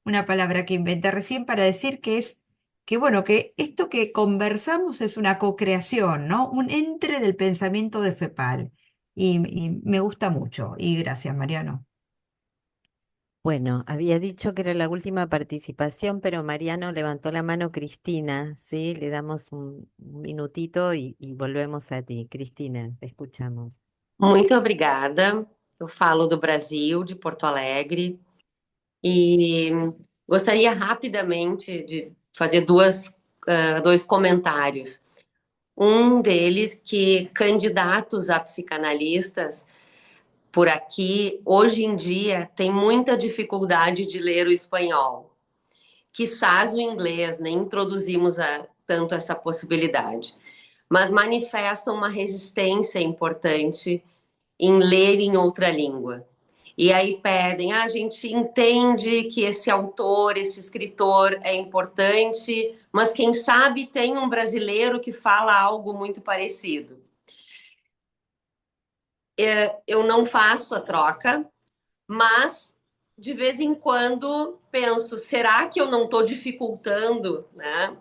una palabra que inventé recién para decir que bueno, que esto que conversamos es una co-creación, ¿no? Un entre del pensamiento de Fepal. Y me gusta mucho. Y gracias, Mariano. Bueno, había dicho que era la última participación, pero Mariano levantó la mano Cristina, ¿sí? Le damos un minutito y volvemos a ti. Cristina, te escuchamos. Muito obrigada. Eu falo do Brasil, de Porto Alegre, e gostaria rapidamente de fazer dois comentários. Um deles que candidatos a psicanalistas por aqui, hoje em dia, têm muita dificuldade de ler o espanhol. Quizás o inglês, nem introduzimos tanto essa possibilidade, mas manifestam uma resistência importante em ler em outra língua. E aí pedem, a gente entende que esse autor, esse escritor é importante, mas quem sabe tem um brasileiro que fala algo muito parecido. Eu não faço a troca, mas de vez em quando penso, será que eu não estou dificultando, né?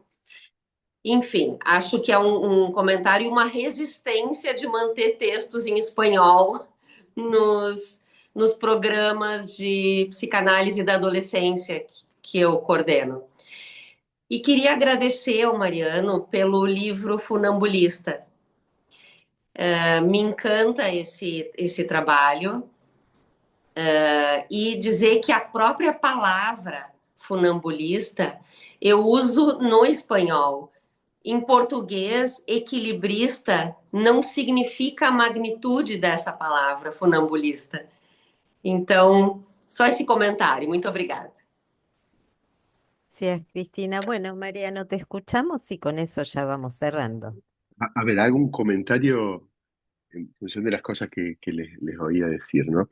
Enfim, acho que é um comentário e uma resistência de manter textos em espanhol nos programas de psicanálise da adolescência que eu coordeno. E queria agradecer ao Mariano pelo livro Funambulista. Me encanta esse trabalho e dizer que a própria palavra funambulista eu uso no espanhol. Em português, equilibrista não significa a magnitude dessa palavra, funambulista. Então, só esse comentário. Muito obrigada. Gracias, Cristina. Bueno, Mariano, te escuchamos y con eso ya vamos cerrando. A ver, hago un comentario en función de las cosas que les oía decir, ¿no?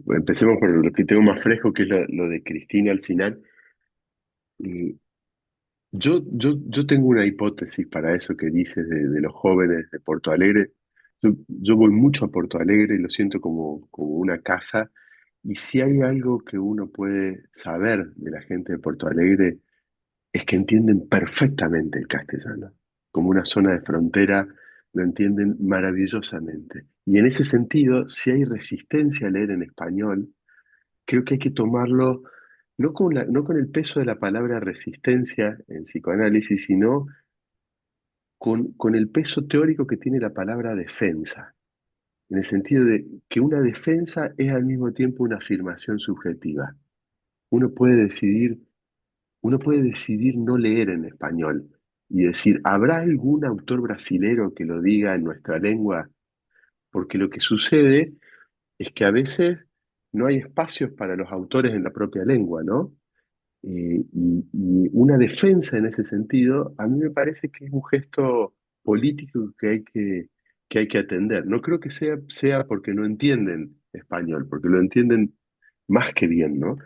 Empecemos por lo que tengo más fresco, que es lo de Cristina al final. Y yo tengo una hipótesis para eso que dices de los jóvenes de Porto Alegre. Yo voy mucho a Porto Alegre y lo siento como una casa. Y si hay algo que uno puede saber de la gente de Porto Alegre, es que entienden perfectamente el castellano. Como una zona de frontera, lo entienden maravillosamente. Y en ese sentido, si hay resistencia a leer en español, creo que hay que tomarlo no con el peso de la palabra resistencia en psicoanálisis, sino con el peso teórico que tiene la palabra defensa, en el sentido de que una defensa es al mismo tiempo una afirmación subjetiva. Uno puede decidir, uno puede decidir no leer en español y decir, ¿habrá algún autor brasilero que lo diga en nuestra lengua? Porque lo que sucede es que a veces no hay espacios para los autores en la propia lengua, ¿no? Y una defensa en ese sentido, a mí me parece que es un gesto político que hay que atender. No creo que sea porque no entienden español, porque lo entienden más que bien, ¿no?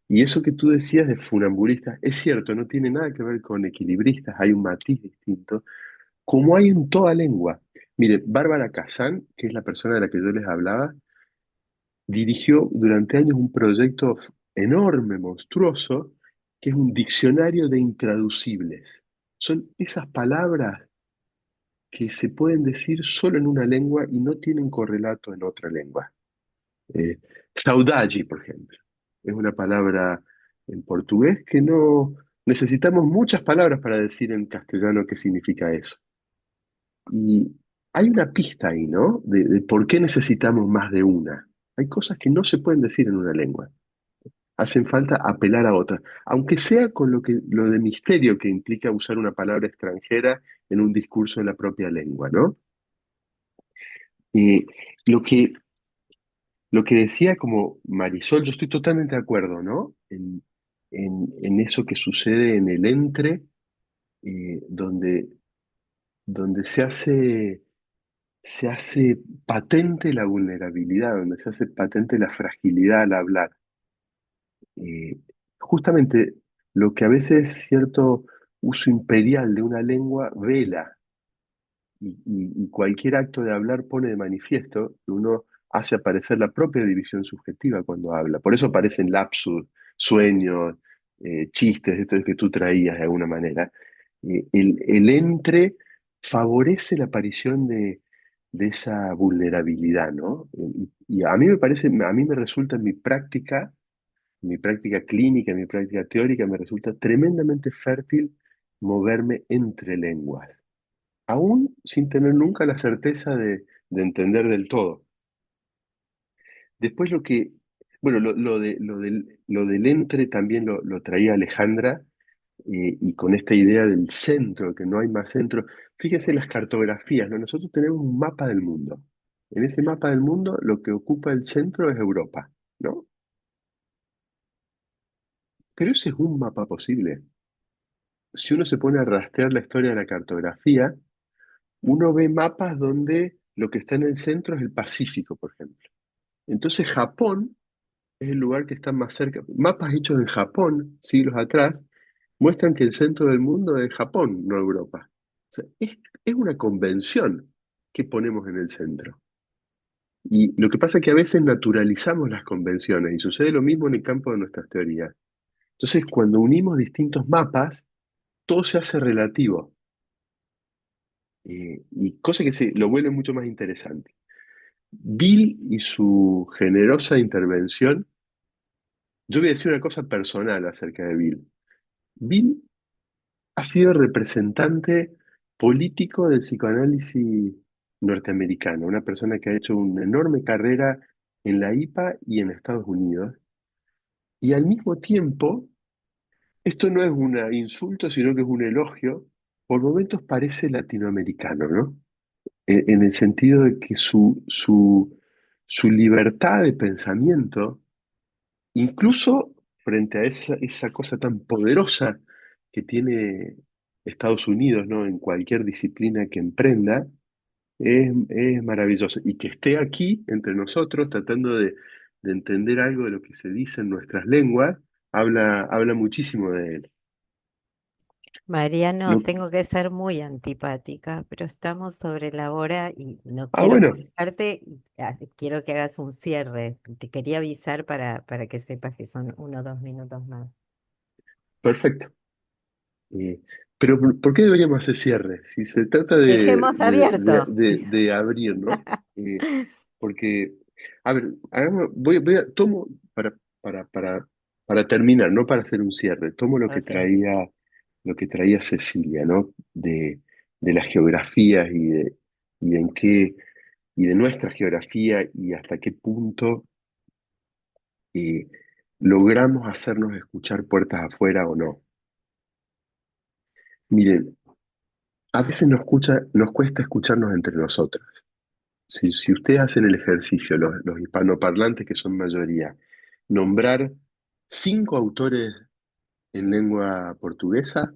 Y eso que tú decías de funambulistas, es cierto, no tiene nada que ver con equilibristas, hay un matiz distinto, como hay en toda lengua. Mire, Bárbara Kazan, que es la persona de la que yo les hablaba, dirigió durante años un proyecto enorme, monstruoso, que es un diccionario de intraducibles. Son esas palabras que se pueden decir solo en una lengua y no tienen correlato en otra lengua. Saudade, por ejemplo, es una palabra en portugués que no necesitamos muchas palabras para decir en castellano qué significa eso. Y hay una pista ahí, ¿no? De por qué necesitamos más de una. Hay cosas que no se pueden decir en una lengua. Hacen falta apelar a otra, aunque sea con lo de misterio que implica usar una palabra extranjera en un discurso en la propia lengua, ¿no? Y lo que decía como Marisol, yo estoy totalmente de acuerdo, ¿no? En eso que sucede en el entre, donde se hace patente la vulnerabilidad, donde se hace patente la fragilidad al hablar. Justamente lo que a veces cierto uso imperial de una lengua vela y cualquier acto de hablar pone de manifiesto que uno hace aparecer la propia división subjetiva cuando habla. Por eso aparecen lapsus, sueños, chistes, esto que tú traías de alguna manera. El entre favorece la aparición de esa vulnerabilidad, ¿no? Y a mí me parece, a mí me resulta en mi práctica clínica, mi práctica teórica, me resulta tremendamente fértil moverme entre lenguas, aún sin tener nunca la certeza de entender del todo. Después bueno, lo del entre también lo traía Alejandra, y con esta idea del centro, que no hay más centro. Fíjense las cartografías, ¿no? Nosotros tenemos un mapa del mundo. En ese mapa del mundo lo que ocupa el centro es Europa, ¿no? Pero ese es un mapa posible. Si uno se pone a rastrear la historia de la cartografía, uno ve mapas donde lo que está en el centro es el Pacífico, por ejemplo. Entonces Japón es el lugar que está más cerca. Mapas hechos en Japón, siglos atrás, muestran que el centro del mundo es Japón, no Europa. O sea, es una convención que ponemos en el centro. Y lo que pasa es que a veces naturalizamos las convenciones y sucede lo mismo en el campo de nuestras teorías. Entonces, cuando unimos distintos mapas, todo se hace relativo, y cosa que lo vuelve mucho más interesante. Bill y su generosa intervención, yo voy a decir una cosa personal acerca de Bill. Bill ha sido representante político del psicoanálisis norteamericano, una persona que ha hecho una enorme carrera en la IPA y en Estados Unidos. Y al mismo tiempo, esto no es un insulto, sino que es un elogio, por momentos parece latinoamericano, ¿no? En el sentido de que su libertad de pensamiento, incluso frente a esa cosa tan poderosa que tiene Estados Unidos, ¿no? En cualquier disciplina que emprenda, es maravilloso. Y que esté aquí entre nosotros tratando de entender algo de lo que se dice en nuestras lenguas, habla muchísimo de él. Mariano, Lo- tengo que ser muy antipática, pero estamos sobre la hora y no ah, quiero bueno, molestarte, quiero que hagas un cierre. Te quería avisar para que sepas que son 1 o 2 minutos más. perfecto. Eh, pero ¿por qué deberíamos hacer cierre? Si se trata Dejemos abierto. de abrir, ¿no? Eh, porque, a ver, tomo para, para, para terminar, no para hacer un cierre, tomo Ok. lo que traía Cecilia, ¿no? De las geografías y de en qué, y de nuestra geografía y hasta qué punto eh, logramos hacernos escuchar puertas afuera o no. Miren, a veces nos cuesta escucharnos entre nosotros. Si ustedes hacen el ejercicio, los hispanoparlantes que son mayoría, nombrar 5 autores en lengua portuguesa,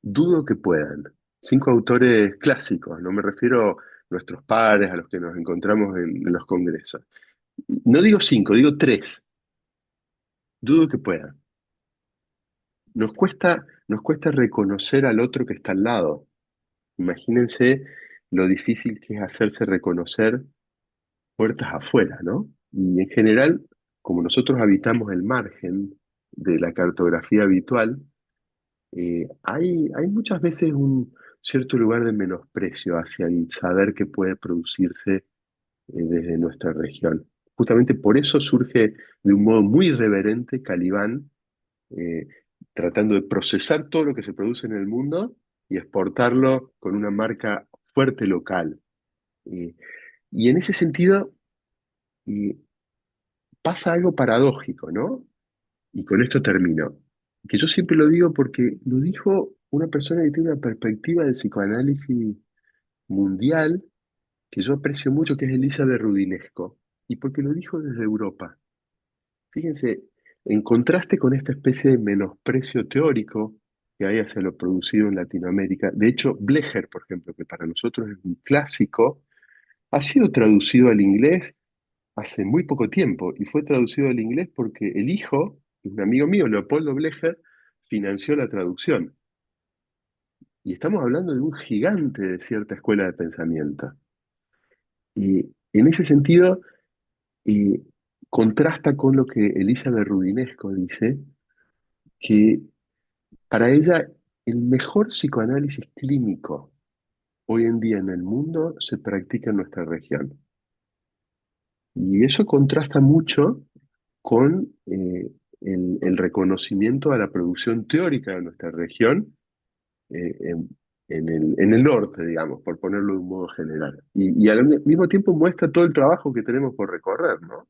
dudo que puedan. 5 autores clásicos, no me refiero a nuestros pares, a los que nos encontramos en los congresos. No digo 5, digo 3. Dudo que puedan. Nos cuesta reconocer al otro que está al lado. Imagínense lo difícil que es hacerse reconocer puertas afuera, ¿no? Y en general, como nosotros habitamos el margen de la cartografía habitual, hay muchas veces un cierto lugar de menosprecio hacia el saber que puede producirse desde nuestra región. Justamente por eso surge de un modo muy irreverente Calibán, eh, tratando de procesar todo lo que se produce en el mundo y exportarlo con una marca fuerte local. Eh, y en ese sentido, eh, pasa algo paradójico, ¿no? Y con esto termino. Que yo siempre lo digo porque lo dijo una persona que tiene una perspectiva del psicoanálisis mundial que yo aprecio mucho, que es Elizabeth Rudinesco, y porque lo dijo desde Europa. Fíjense, en contraste con esta especie de menosprecio teórico que hay hacia lo producido en Latinoamérica, de hecho, Blecher, por ejemplo, que para nosotros es un clásico, ha sido traducido al inglés hace muy poco tiempo y fue traducido al inglés porque el hijo, un amigo mío, Leopoldo Blecher, financió la traducción. Y estamos hablando de un gigante de cierta escuela de pensamiento. Y en ese sentido, eh, contrasta con lo que Elizabeth Rudinesco dice, que para ella el mejor psicoanálisis clínico hoy en día en el mundo se practica en nuestra región. Y eso contrasta mucho con el reconocimiento a la producción teórica de nuestra región eh, en, en el norte, digamos, por ponerlo de un modo general. Y al mismo tiempo muestra todo el trabajo que tenemos por recorrer, ¿no?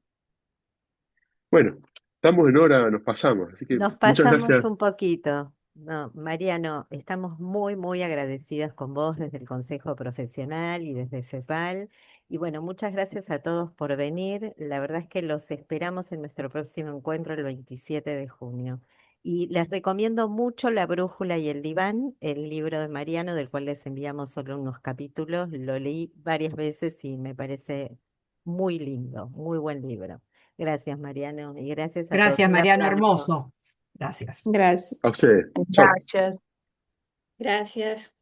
Bueno, estamos en hora, nos pasamos, así que Nos muchas pasamos gracias. un poquito. No, Mariano, estamos muy, muy agradecidas con vos desde el Consejo Profesional y desde FEPAL. Y bueno, muchas gracias a todos por venir. La verdad es que los esperamos en nuestro próximo encuentro el 27 de junio. Y les recomiendo mucho La Brújula y el Diván, el libro de Mariano, del cual les enviamos solo unos capítulos. Lo leí varias veces y me parece muy lindo, muy buen libro. Gracias, Mariano, y gracias a todos. Gracias, Un Mariano, aplauso. hermoso. Gracias. Gracias. A ustedes. Chao. Gracias. Gracias.